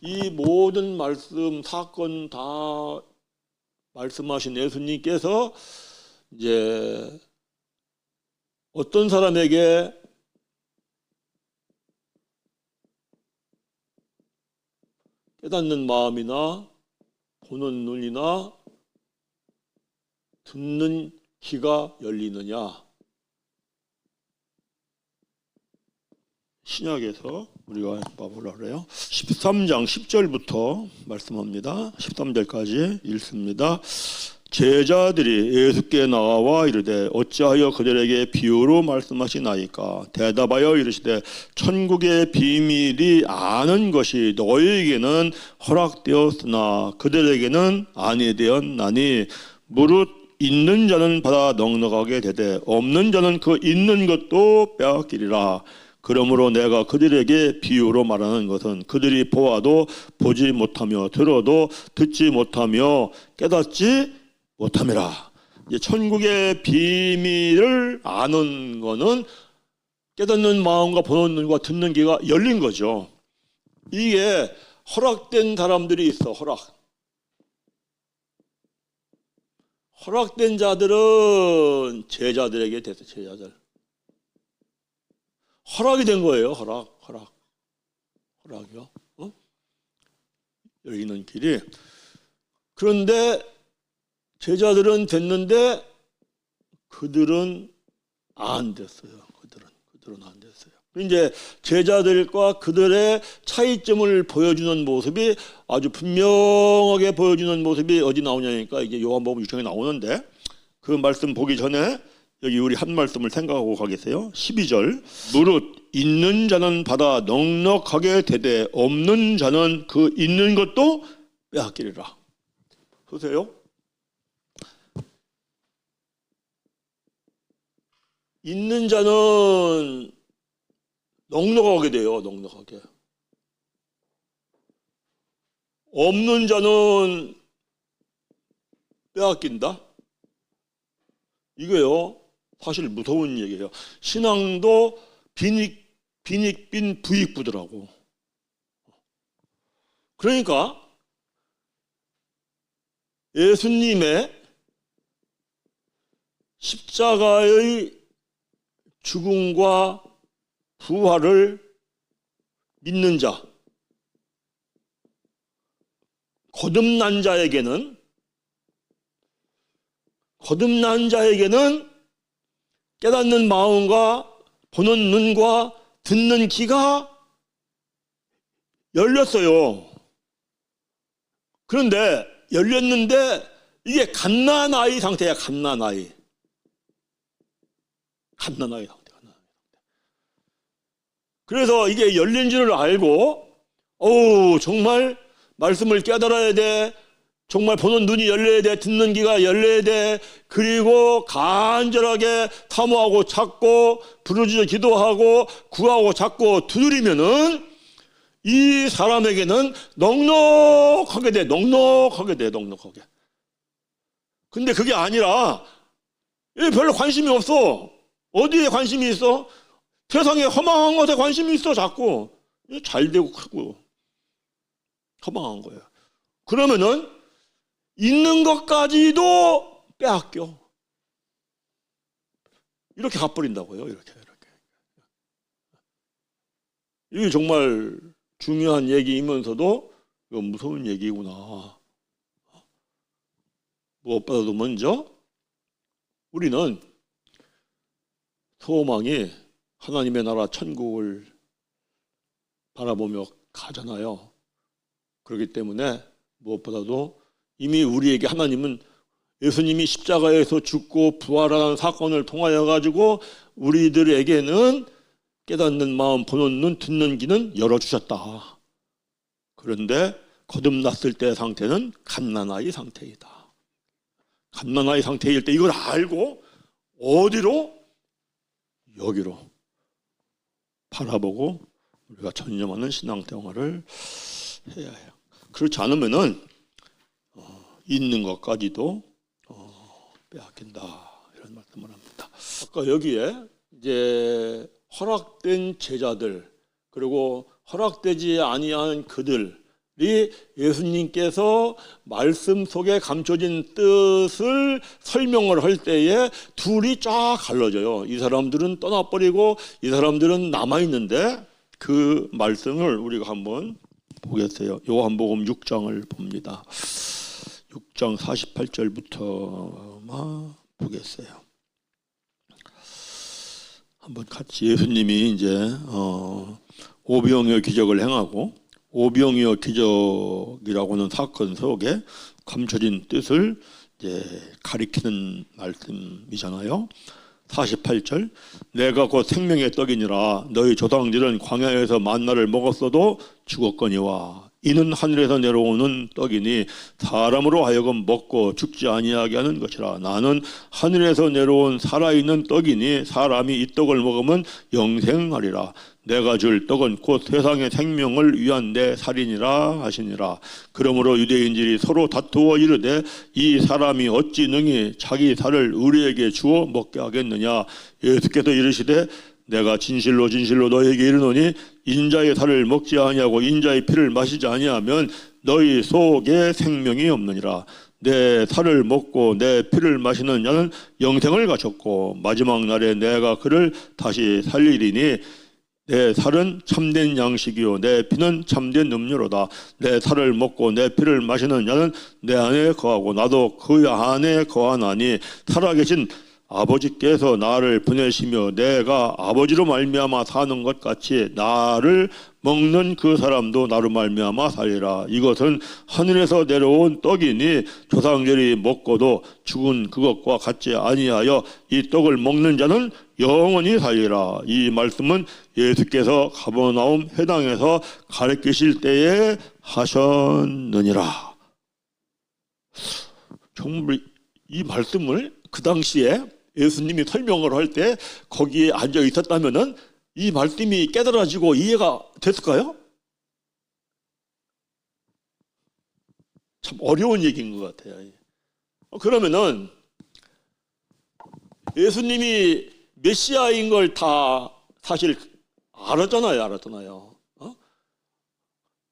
이 모든 말씀, 사건 다 말씀하신 예수님께서 이제 어떤 사람에게 깨닫는 마음이나 보는 눈이나 듣는 귀가 열리느냐? 신약에서 우리가 봐보려고 해요. 13장 10절부터 말씀합니다. 13절까지 읽습니다. 제자들이 예수께 나와 이르되 어찌하여 그들에게 비유로 말씀하시나이까? 대답하여 이르시되 천국의 비밀이 아는 것이 너희에게는 허락되었으나 그들에게는 아니 되었나니 무릇 있는 자는 받아 넉넉하게 되되 없는 자는 그 있는 것도 빼앗기리라. 그러므로 내가 그들에게 비유로 말하는 것은 그들이 보아도 보지 못하며 들어도 듣지 못하며 깨닫지 못함이라. 이제 천국의 비밀을 아는 거는 깨닫는 마음과 보는 눈과 듣는 귀가 열린 거죠. 이게 허락된 사람들이 있어. 허락된 자들은 제자들에게 됐어. 제자들. 허락이 된 거예요. 허락이요. 열리는 길이. 그런데 제자들은 됐는데 그들은 안 됐어요. 그들은 안 됐어요. 이제 제자들과 그들의 차이점을 보여주는 모습이 아주 분명하게 보여주는 모습이 어디 나오냐니까 이게 요한복음 6장에 나오는데 그 말씀 보기 전에 여기 우리 한 말씀을 생각하고 가겠어요. 12절 무릇 있는 자는 받아 넉넉하게 되되 없는 자는 그 있는 것도 빼앗기리라. 보세요. 있는 자는 넉넉하게 돼요. 넉넉하게. 없는 자는 빼앗긴다. 이거요. 사실 무서운 얘기예요. 신앙도 빈익빈 부익부더라고. 그러니까 예수님의 십자가의 죽음과 부활을 믿는 자, 거듭난 자에게는 깨닫는 마음과 보는 눈과 듣는 귀가 열렸어요. 그런데 열렸는데 이게 갓난아이 상태야. 갓난아이 상태. 그래서 이게 열린 줄을 알고 정말 말씀을 깨달아야 돼. 정말 보는 눈이 열려야 돼. 듣는 귀가 열려야 돼. 그리고 간절하게 사모하고 찾고 부르짖어 기도하고 구하고 찾고 두드리면은 이 사람에게는 넉넉하게 돼. 넉넉하게. 근데 그게 아니라 별로 관심이 없어. 어디에 관심이 있어? 세상에 허망한 것에 관심이 있어. 자꾸 잘 되고 크고 허망한 거예요. 그러면은 있는 것까지도 빼앗겨. 이렇게 가버린다고요. 이렇게. 이게 정말 중요한 얘기이면서도 이거 무서운 얘기구나. 무엇보다도 먼저 우리는 소망이 하나님의 나라 천국을 바라보며 가잖아요. 그렇기 때문에 무엇보다도 이미 우리에게 하나님은 예수님이 십자가에서 죽고 부활하는 사건을 통하여 가지고 우리들에게는 깨닫는 마음, 보는 눈, 듣는 귀는 열어주셨다. 그런데 거듭났을 때 상태는 갓난아이 상태이다. 갓난아이 상태일 때 이걸 알고 어디로? 여기로 바라보고 우리가 전념하는 신앙생활을 해야 해요. 그렇지 않으면은 있는 것까지도 빼앗긴다 이런 말씀을 합니다. 아까 여기에 이제 허락된 제자들 그리고 허락되지 아니한 그들이 예수님께서 말씀 속에 감춰진 뜻을 설명을 할 때에 둘이 쫙 갈라져요. 이 사람들은 떠나버리고 이 사람들은 남아있는데 그 말씀을 우리가 한번 보겠어요. 요한복음 6장을 봅니다. 6장 48절부터 보겠어요. 한번 같이 예수님이 이제 오병이어 기적을 행하고 오병이어 기적이라고 하는 사건 속에 감춰진 뜻을 이제 가리키는 말씀이잖아요. 48절 내가 곧 생명의 떡이니라 너희 조상들은 광야에서 만나를 먹었어도 죽었거니와 이는 하늘에서 내려오는 떡이니 사람으로 하여금 먹고 죽지 아니하게 하는 것이라. 나는 하늘에서 내려온 살아있는 떡이니 사람이 이 떡을 먹으면 영생하리라. 내가 줄 떡은 곧 세상의 생명을 위한 내 살이니라 하시니라. 그러므로 유대인들이 서로 다투어 이르되 이 사람이 어찌 능히 자기 살을 우리에게 주어 먹게 하겠느냐. 예수께서 이르시되 내가 진실로 진실로 너희에게 이르노니 인자의 살을 먹지 아니하고 인자의 피를 마시지 아니하면 너희 속에 생명이 없느니라. 내 살을 먹고 내 피를 마시는 자는 영생을 가졌고 마지막 날에 내가 그를 다시 살리리니 내 살은 참된 양식이요 내 피는 참된 음료로다. 내 살을 먹고 내 피를 마시는 자는 내 안에 거하고 나도 그 안에 거하나니 살아계신 아버지께서 나를 보내시며 내가 아버지로 말미암아 사는 것 같이 나를 먹는 그 사람도 나로 말미암아 살리라. 이것은 하늘에서 내려온 떡이니 조상들이 먹고도 죽은 그것과 같지 아니하여 이 떡을 먹는 자는 영원히 살리라. 이 말씀은 예수께서 가버나움 회당에서 가르치실 때에 하셨느니라. 정말 이 말씀을 그 당시에 예수님이 설명을 할 때 거기에 앉아 있었다면은 이 말씀이 깨달아지고 이해가 됐을까요? 참 어려운 얘기인 것 같아요. 그러면은 예수님이 메시아인 걸 다 사실 알았잖아요.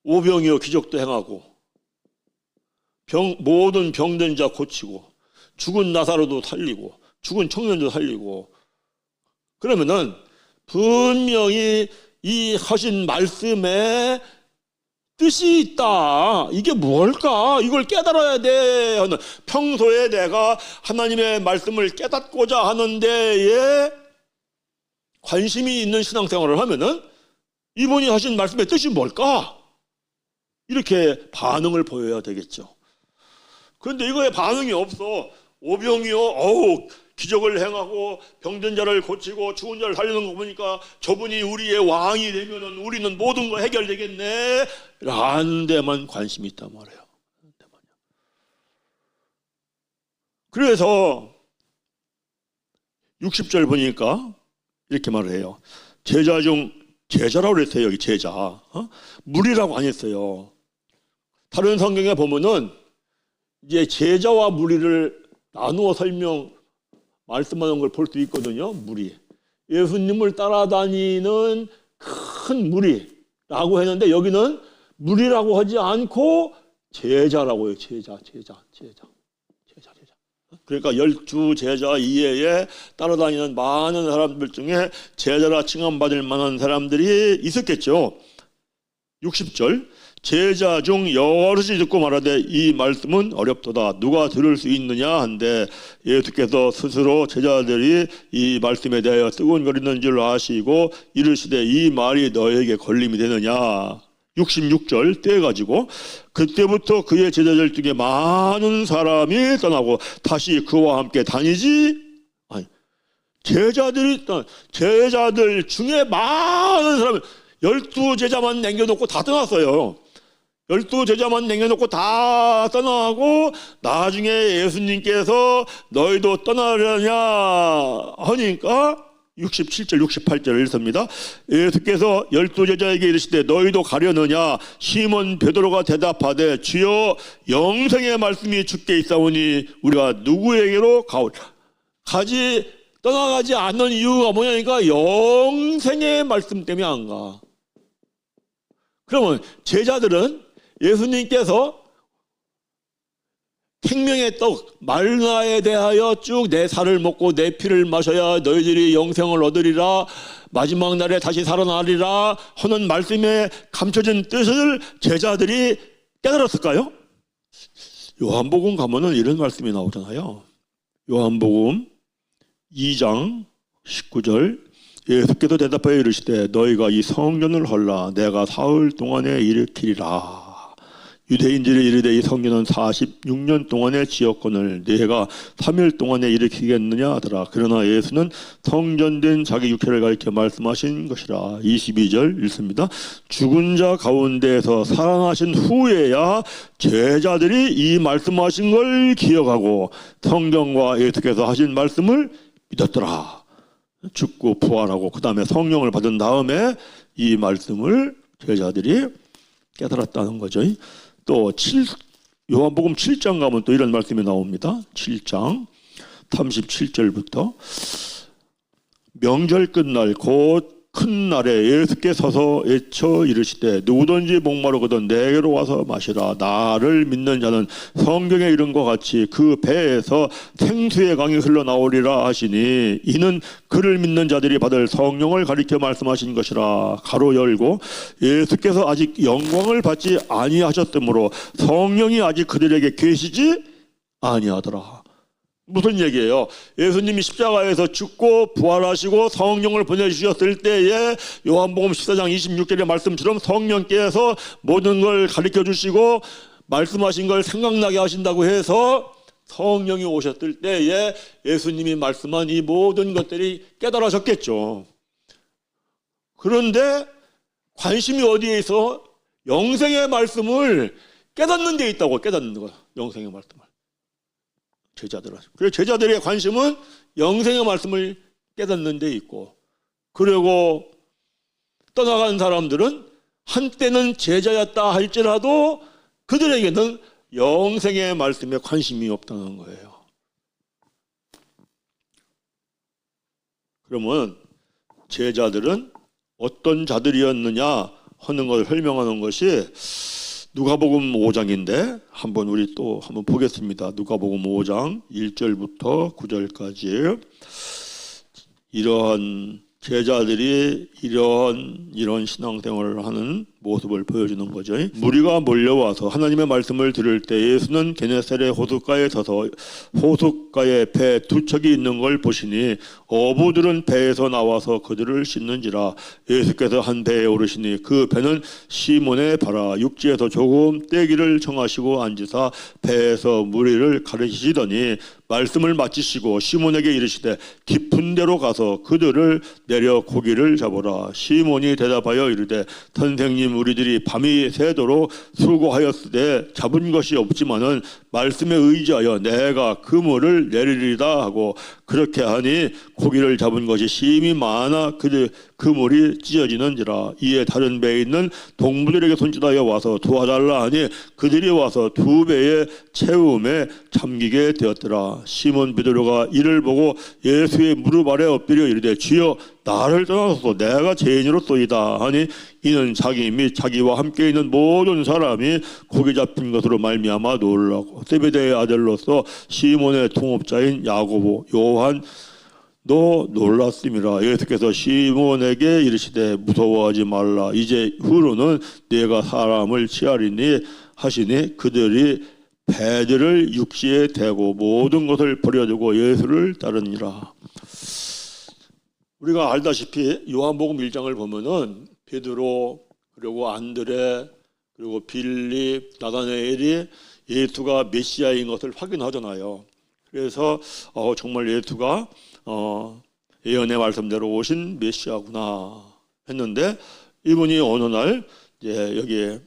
오병이어 기적도 행하고 모든 병든 자 고치고 죽은 나사로도 살리고 죽은 청년도 살리고. 그러면은 분명히 이 하신 말씀에 뜻이 있다. 이게 뭘까? 이걸 깨달아야 돼. 평소에 내가 하나님의 말씀을 깨닫고자 하는 데에 관심이 있는 신앙생활을 하면은 이분이 하신 말씀의 뜻이 뭘까? 이렇게 반응을 보여야 되겠죠. 그런데 이거에 반응이 없어. 오병이어 기적을 행하고 병든 자를 고치고 죽은 자를 살리는 거 보니까 저분이 우리의 왕이 되면은 우리는 모든 거 해결되겠네 라는 데만 관심이 있단 말이에요. 그래서 60절 보니까 이렇게 말을 해요. 제자 중 제자라고 그랬어요. 여기 제자. 무리라고 안 했어요. 다른 성경에 보면은 이제 제자와 무리를 나누어 말씀하는 걸 볼 수 있거든요. 무리. 예수님을 따라다니는 큰 무리라고 했는데 여기는 무리라고 하지 않고 제자라고 해요. 제자. 그러니까 12제자 이외에 따라다니는 많은 사람들 중에 제자라 칭함받을 만한 사람들이 있었겠죠. 60절 제자 중 여럿이 듣고 말하되 이 말씀은 어렵도다. 누가 들을 수 있느냐 한데 예수께서 스스로 제자들이 이 말씀에 대하여 뜨거운거리는 줄 아시고 이르시되 이 말이 너에게 걸림이 되느냐. 66절 떼가지고 그때부터 그의 제자들 중에 많은 사람이 떠나고 다시 그와 함께 다니지. 제자들 중에 많은 사람이 12제자만 남겨놓고 다 떠났어요. 12제자만 남겨놓고 다 떠나고 나중에 예수님께서 너희도 떠나려냐 하니까 67절 68절 읽습니다. 예수께서 12제자에게 이르시되 너희도 가려느냐. 시몬 베드로가 대답하되 주여 영생의 말씀이 주께 있사오니 우리가 누구에게로 떠나가지 않는 이유가 뭐냐니까 영생의 말씀 때문에 안 가. 그러면 제자들은 예수님께서 생명의 떡 말나에 대하여 쭉 내 살을 먹고 내 피를 마셔야 너희들이 영생을 얻으리라 마지막 날에 다시 살아나리라 하는 말씀에 감춰진 뜻을 제자들이 깨달았을까요? 요한복음 가면은 이런 말씀이 나오잖아요. 요한복음 2장 19절 예수께서 대답하여 이르시되 너희가 이 성전을 헐라 내가 사흘 동안에 일으키리라. 유대인들이 이르되 이 성전은 46년 동안의 지역권을 네가 3일 동안에 일으키겠느냐 하더라. 그러나 예수는 성전된 자기 육체를 가리켜 말씀하신 것이라. 22절 읽습니다. 죽은 자 가운데에서 살아나신 후에야 제자들이 이 말씀하신 걸 기억하고 성경과 예수께서 하신 말씀을 믿었더라. 죽고 부활하고 그 다음에 성령을 받은 다음에 이 말씀을 제자들이 깨달았다는 거죠. 또 요한복음 7장 가면 또 이런 말씀이 나옵니다. 7장 37절부터 명절 끝날 곧 큰 날에 예수께 서서 외쳐 이르시되 누구든지 목마르거든 내게로 와서 마시라. 나를 믿는 자는 성경에 이른 것 같이 그 배에서 생수의 강이 흘러나오리라 하시니 이는 그를 믿는 자들이 받을 성령을 가리켜 말씀하신 것이라. 가로 열고 예수께서 아직 영광을 받지 아니하셨으므로 성령이 아직 그들에게 계시지 아니하더라. 무슨 얘기예요? 예수님이 십자가에서 죽고 부활하시고 성령을 보내주셨을 때에 요한복음 14장 26절의 말씀처럼 성령께서 모든 걸 가르쳐 주시고 말씀하신 걸 생각나게 하신다고 해서 성령이 오셨을 때에 예수님이 말씀한 이 모든 것들이 깨달아졌겠죠. 그런데 관심이 어디에 있어? 영생의 말씀을 깨닫는 데 있다고. 깨닫는 거야. 영생의 말씀을. 제자들은. 그래서 제자들의 관심은 영생의 말씀을 깨닫는 데 있고, 그리고 떠나간 사람들은 한때는 제자였다 할지라도 그들에게는 영생의 말씀에 관심이 없다는 거예요. 그러면 제자들은 어떤 자들이었느냐 하는 것을 설명하는 것이 누가복음 5장인데 우리 또 한번 보겠습니다. 누가복음 5장 1절부터 9절까지 이러한 제자들이 이런 신앙생활을 하는 모습을 보여주는 거죠. 무리가 몰려와서 하나님의 말씀을 들을 때 예수는 게네사렛 호숫가에 서서 호숫가에 배 두 척이 있는 걸 보시니 어부들은 배에서 나와서 그들을 씻는지라. 예수께서 한 배에 오르시니 그 배는 시몬의 바라. 육지에서 조금 떼기를 정하시고 앉으사 배에서 무리를 가르치시더니 말씀을 마치시고 시몬에게 이르시되 깊은 데로 가서 그들을 내려 고기를 잡으라. 시몬이 대답하여 이르되 선생님, 우리들이 밤이 새도록 수고하였으되 잡은 것이 없지만은 말씀에 의지하여 내가 그물을 내리리다 하고 그렇게 하니 고기를 잡은 것이 심히 많아 그물이 찢어지는지라. 이에 다른 배에 있는 동무들에게 손짓하여 와서 도와달라 하니 그들이 와서 두 배의 채움에 잠기게 되었더라. 시몬 베드로가 이를 보고 예수의 무릎 아래 엎드려 이르되 주여 나를 떠나소서 내가 죄인으로소이다 하니 이는 자기 및 자기와 함께 있는 모든 사람이 고기 잡힌 것으로 말미암아 놀라고 세베대의 아들로서 시몬의 동업자인 야고보 요한 너 놀랐음이라. 예수께서 시몬에게 이르시되 무서워하지 말라. 이제 후로는 네가 사람을 취하리니 하시니 그들이 배들을 육지에 대고 모든 것을 버려두고 예수를 따르니라. 우리가 알다시피 요한복음 1장을 보면은 베드로 그리고 안드레 그리고 빌립 나다나엘이 예수가 메시아인 것을 확인하잖아요. 그래서 정말 예수가 예언의 말씀대로 오신 메시아구나 했는데 이분이 어느 날 이제 여기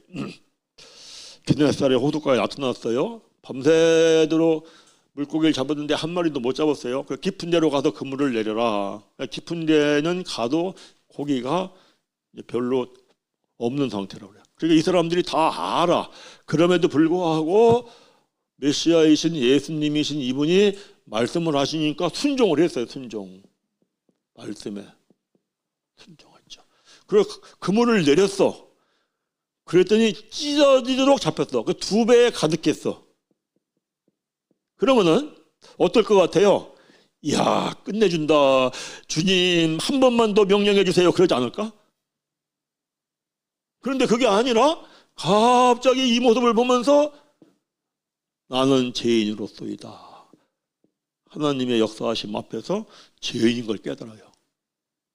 게네사렛 호숫가에 나타났어요. 밤새도록 물고기를 잡았는데 한 마리도 못 잡았어요. 그 깊은 데로 가서 그물을 내려라. 깊은 데는 가도 고기가 별로 없는 상태라고 그래요. 그러니까 이 사람들이 다 알아. 그럼에도 불구하고 메시아이신 예수님이신 이분이 말씀을 하시니까 순종을 했어요. 순종. 말씀에 순종했죠. 그리고 그물을 내렸어. 그랬더니 찢어지도록 잡혔어. 그 두 배에 가득했어. 그러면은 어떨 것 같아요? 이야, 끝내준다. 주님 한 번만 더 명령해 주세요. 그러지 않을까? 그런데 그게 아니라 갑자기 이 모습을 보면서 나는 죄인으로소이다. 하나님의 역사하심 앞에서 죄인인 걸 깨달아요.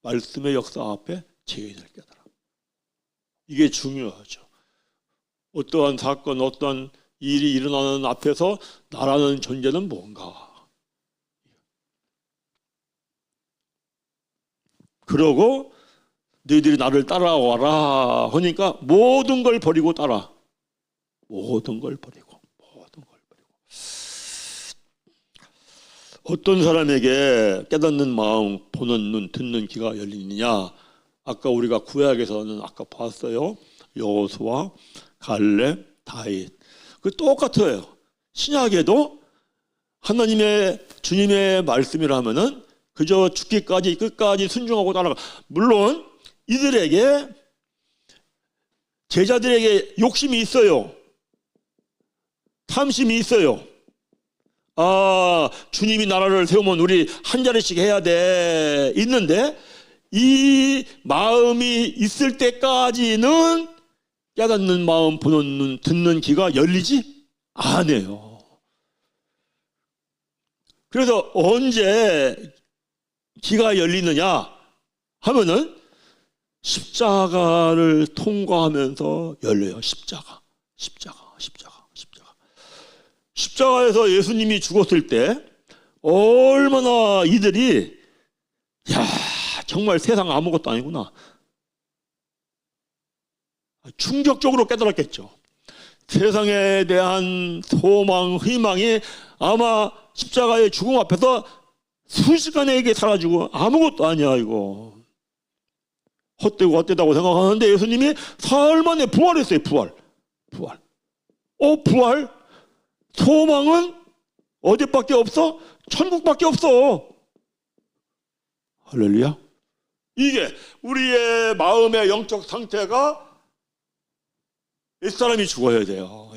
말씀의 역사 앞에 죄인을 깨달아. 이게 중요하죠. 어떠한 사건, 어떠한 일이 일어나는 앞에서 나라는 존재는 뭔가. 그러고 너희들이 나를 따라와라 하니까 모든 걸 버리고 따라. 모든 걸 버리고. 어떤 사람에게 깨닫는 마음, 보는 눈, 듣는 귀가 열리느냐. 아까 우리가 구약에서는 아까 봤어요. 여호수아, 갈렙, 다윗. 그 똑같아요. 신약에도 하나님의 주님의 말씀이라면은 그저 죽기까지 끝까지 순종하고 따라가. 물론 이들에게 제자들에게 욕심이 있어요. 탐심이 있어요. 아, 주님이 나라를 세우면 우리 한 자리씩 해야 돼. 있는데 이 마음이 있을 때까지는 깨닫는 마음, 보는 눈, 듣는 귀가 열리지 않아요. 그래서 언제 귀가 열리느냐 하면은 십자가를 통과하면서 열려요. 십자가에서 예수님이 죽었을 때 얼마나 이들이 야, 정말 세상 아무것도 아니구나. 충격적으로 깨달았겠죠. 세상에 대한 소망, 희망이 아마 십자가의 죽음 앞에서 순식간에 사라지고 아무것도 아니야 이거. 헛되다고 생각하는데 예수님이 사흘 만에 부활했어요. 부활. 부활? 소망은 어디밖에 없어? 천국밖에 없어. 할렐루야. 이게 우리의 마음의 영적 상태가 옛사람이 죽어야 돼요.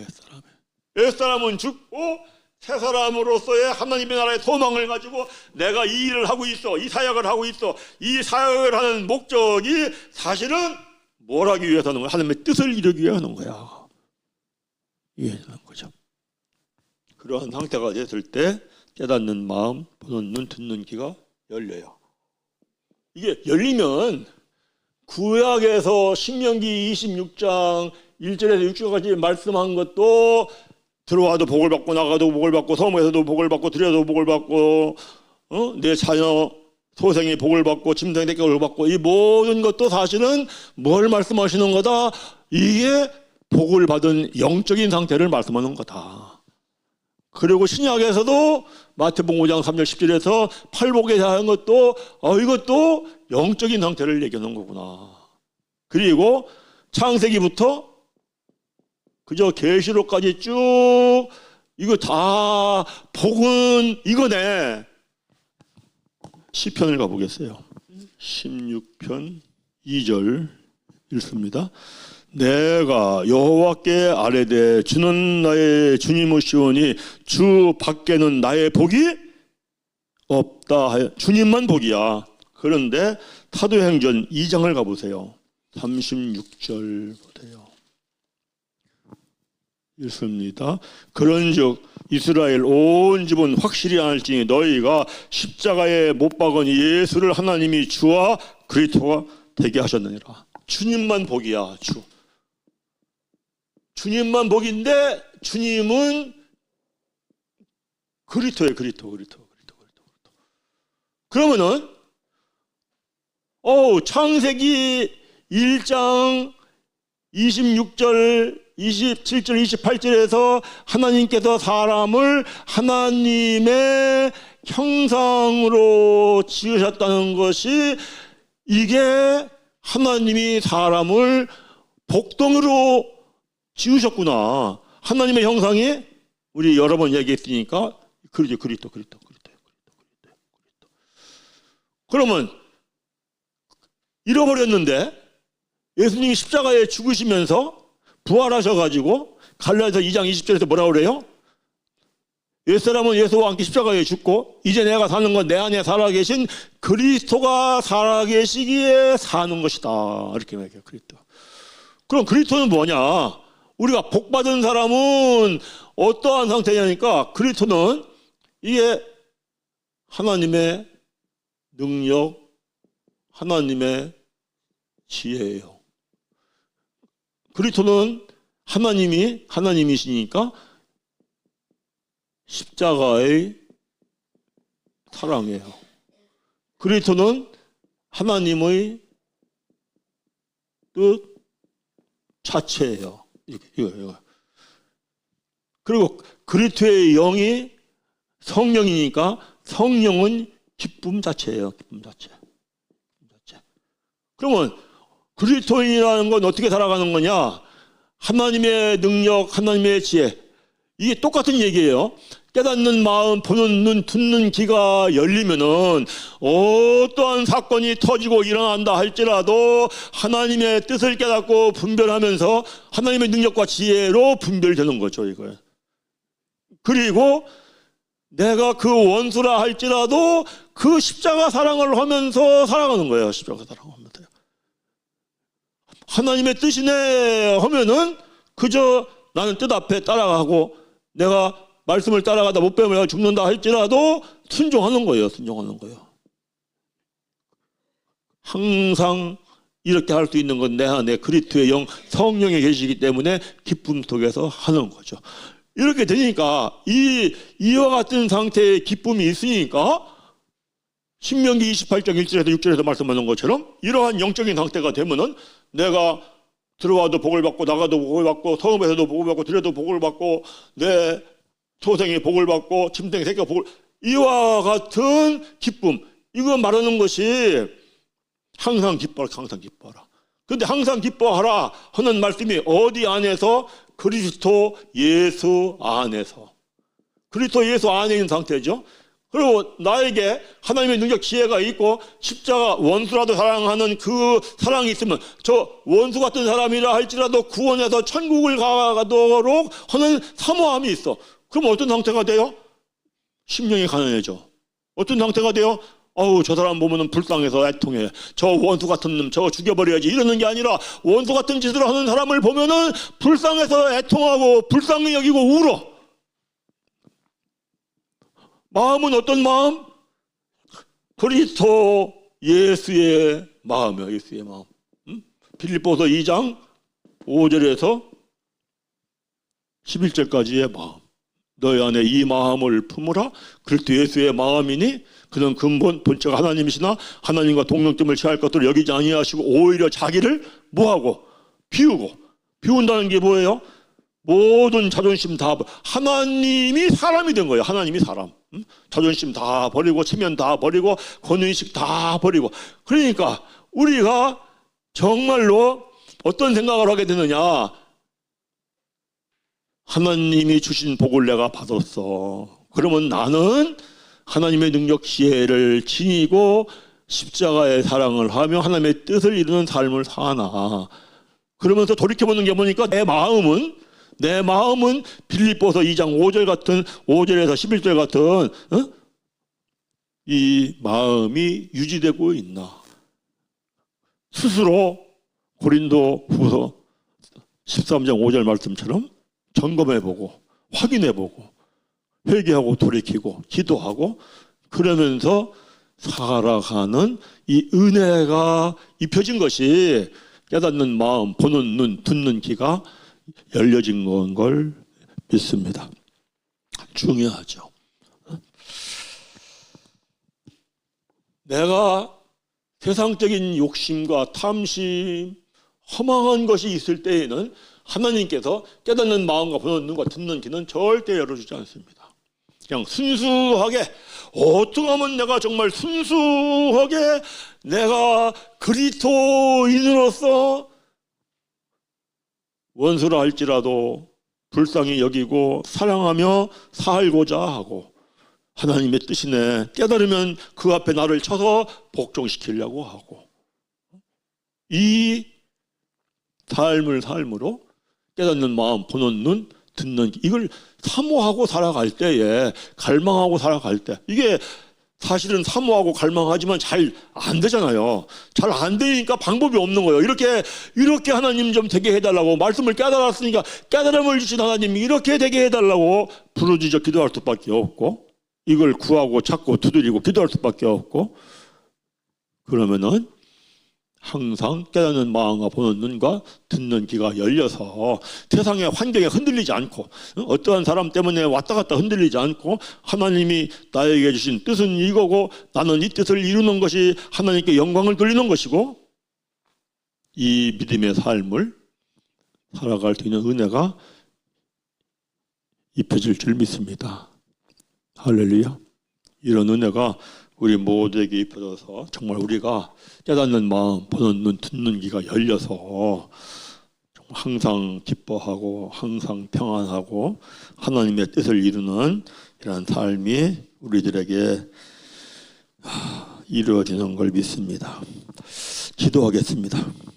옛사람은 죽고 새 사람으로서의 하나님의 나라의 소망을 가지고 내가 이 일을 하고 있어. 이 사역을 하고 있어. 이 사역을 하는 목적이 사실은 뭘 하기 위해서 하는 거야? 하나님의 뜻을 이루기 위해 하는 거야. 이해하는 거죠. 그러한 상태가 됐을 때 깨닫는 마음, 보는 눈, 듣는 귀가 열려요. 이게 열리면 구약에서 신명기 26장 1절에서 6절까지 말씀한 것도 들어와도 복을 받고 나가도 복을 받고 성에서도 복을 받고 들여도 복을 받고 내 자녀 소생이 복을 받고 짐승이 복을 받고 이 모든 것도 사실은 뭘 말씀하시는 거다? 이게 복을 받은 영적인 상태를 말씀하는 거다. 그리고 신약에서도 마태복음 5장 3절 10절에서 팔복에 대한 것도 이것도 영적인 상태를 얘기하는 거구나. 그리고 창세기부터 그저 계시록까지 쭉 이거 다 복은 이거네. 시편을 가보겠어요. 16편 2절 읽습니다. 내가 여호와께 아뢰되 주는 나의 주님이시오니 주 밖에는 나의 복이 없다 하여. 주님만 복이야. 그런데 사도행전 2장을 가보세요. 36절 보세요. 읽습니다. 그런즉 이스라엘 온 집은 확실히 알지니 너희가 십자가에 못 박은 예수를 하나님이 주와 그리스도가 되게 하셨느니라. 주님만 복이야. 주님만 복인데 주님은 그리스도예요. 그리스도. 그러면은 창세기 1장 26절 27절 28절에서 하나님께서 사람을 하나님의 형상으로 지으셨다는 것이 이게 하나님이 사람을 복덩이로 지으셨구나. 하나님의 형상이 우리 여러 번 얘기했으니까 그리스도. 그러면 잃어버렸는데 예수님이 십자가에 죽으시면서 부활하셔가지고 갈라디아서 2장 20절에서 뭐라고 그래요? 옛사람은 예수와 함께 십자가에 죽고 이제 내가 사는 건 내 안에 살아계신 그리스도가 살아계시기에 사는 것이다. 이렇게 얘기해요. 그리스도. 그럼 그리스도는 뭐냐? 우리가 복받은 사람은 어떠한 상태냐니까 그리스도는 이게 하나님의 능력, 하나님의 지혜예요. 그리스도는 하나님이시니까 십자가의 사랑이에요. 그리스도는 하나님의 뜻 자체예요. 이거. 그리고 그리스도의 영이 성령이니까 성령은 기쁨 자체예요. 기쁨 자체. 그러면 그리스도인이라는 건 어떻게 살아가는 거냐? 하나님의 능력, 하나님의 지혜. 이게 똑같은 얘기예요. 깨닫는 마음, 보는 눈, 듣는 귀가 열리면은 어떠한 사건이 터지고 일어난다 할지라도 하나님의 뜻을 깨닫고 분별하면서 하나님의 능력과 지혜로 분별되는 거죠, 이거. 그리고 내가 그 원수라 할지라도 그 십자가 사랑을 하면서 살아가는 거예요. 십자가 사랑하면서. 하나님의 뜻이네 하면은 그저 나는 뜻 앞에 따라가고 내가 말씀을 따라가다 못 배우면 내가 죽는다 할지라도 순종하는 거예요. 순종하는 거예요. 항상 이렇게 할 수 있는 건 내 안에 그리스도의 영 성령이 계시기 때문에 기쁨 속에서 하는 거죠. 이렇게 되니까 이와 같은 상태의 기쁨이 있으니까 신명기 28장 1절에서 6절에서 말씀하는 것처럼 이러한 영적인 상태가 되면은 내가 들어와도 복을 받고 나가도 복을 받고 성읍에서도 복을 받고 들여도 복을 받고 내 소생이 복을 받고 짐승이 새끼가 복을, 이와 같은 기쁨, 이거 말하는 것이 항상 기뻐라, 항상 기뻐라. 그런데 항상 기뻐하라 하는 말씀이 어디 안에서? 그리스도 예수 안에서. 그리스도 예수 안에 있는 상태죠. 그리고 나에게 하나님의 능력 지혜가 있고 십자가 원수라도 사랑하는 그 사랑이 있으면 저 원수 같은 사람이라 할지라도 구원해서 천국을 가도록 하는 사모함이 있어. 그럼 어떤 상태가 돼요? 심령이 가난해져. 어떤 상태가 돼요? 저 사람 보면은 불쌍해서 애통해. 저 원수 같은 놈 저거 죽여버려야지 이러는 게 아니라 원수 같은 짓을 하는 사람을 보면은 불쌍해서 애통하고 불쌍히 여기고 울어. 마음은 어떤 마음? 그리스도 예수의 마음이요. 예수의 마음. 빌립보서 2장 5절에서 11절까지의 마음. 너희 안에 이 마음을 품으라. 그리스도 예수의 마음이니 그는 근본 본체가 하나님이시나 하나님과 동등점을 취할 것들을 여기지 아니하시고 오히려 자기를 뭐하고? 비운다는 게 뭐예요? 모든 자존심 다 하나님이 사람이 된 거예요. 하나님이 사람. 자존심 다 버리고 체면 다 버리고 권위의식 다 버리고. 그러니까 우리가 정말로 어떤 생각을 하게 되느냐? 하나님이 주신 복을 내가 받았어. 그러면 나는 하나님의 능력 지혜를 지니고 십자가의 사랑을 하며 하나님의 뜻을 이루는 삶을 사나. 그러면서 돌이켜보는 게 보니까 내 마음은 빌립보서 2장 5절 같은 5절에서 11절 같은 이 마음이 유지되고 있나. 스스로 고린도후서 13장 5절 말씀처럼 점검해보고 확인해보고 회개하고 돌이키고 기도하고 그러면서 살아가는 이 은혜가 입혀진 것이 깨닫는 마음, 보는 눈, 듣는 귀가 열려진 건 걸 믿습니다. 중요하죠. 내가 세상적인 욕심과 탐심, 허망한 것이 있을 때에는 하나님께서 깨닫는 마음과 보는 눈과 듣는 귀는 절대 열어주지 않습니다. 그냥 순수하게 어떻게 하면 내가 정말 순수하게 내가 그리스도인으로서 원수라 할지라도 불쌍히 여기고 사랑하며 살고자 하고 하나님의 뜻이네 깨달으면 그 앞에 나를 쳐서 복종시키려고 하고 이 삶으로 깨닫는 마음, 보는 눈, 듣는 귀 이걸 사모하고 살아갈 때에 갈망하고 살아갈 때 이게 사실은 사모하고 갈망하지만 잘 안 되잖아요. 잘 안 되니까 방법이 없는 거예요. 이렇게 하나님 좀 되게 해달라고 말씀을 깨달았으니까 깨달음을 주신 하나님 이렇게 되게 해달라고 부르짖어 기도할 수밖에 없고 이걸 구하고 찾고 두드리고 기도할 수밖에 없고 그러면은 항상 깨닫는 마음과 보는 눈과 듣는 귀가 열려서 세상의 환경에 흔들리지 않고 어떠한 사람 때문에 왔다 갔다 흔들리지 않고 하나님이 나에게 주신 뜻은 이거고 나는 이 뜻을 이루는 것이 하나님께 영광을 돌리는 것이고 이 믿음의 삶을 살아갈 수 있는 은혜가 입혀질 줄 믿습니다. 할렐루야. 이런 은혜가 우리 모두에게 입혀져서 정말 우리가 깨닫는 마음, 보는 눈, 듣는 귀가 열려서 항상 기뻐하고 항상 평안하고 하나님의 뜻을 이루는 이런 삶이 우리들에게 이루어지는 걸 믿습니다. 기도하겠습니다.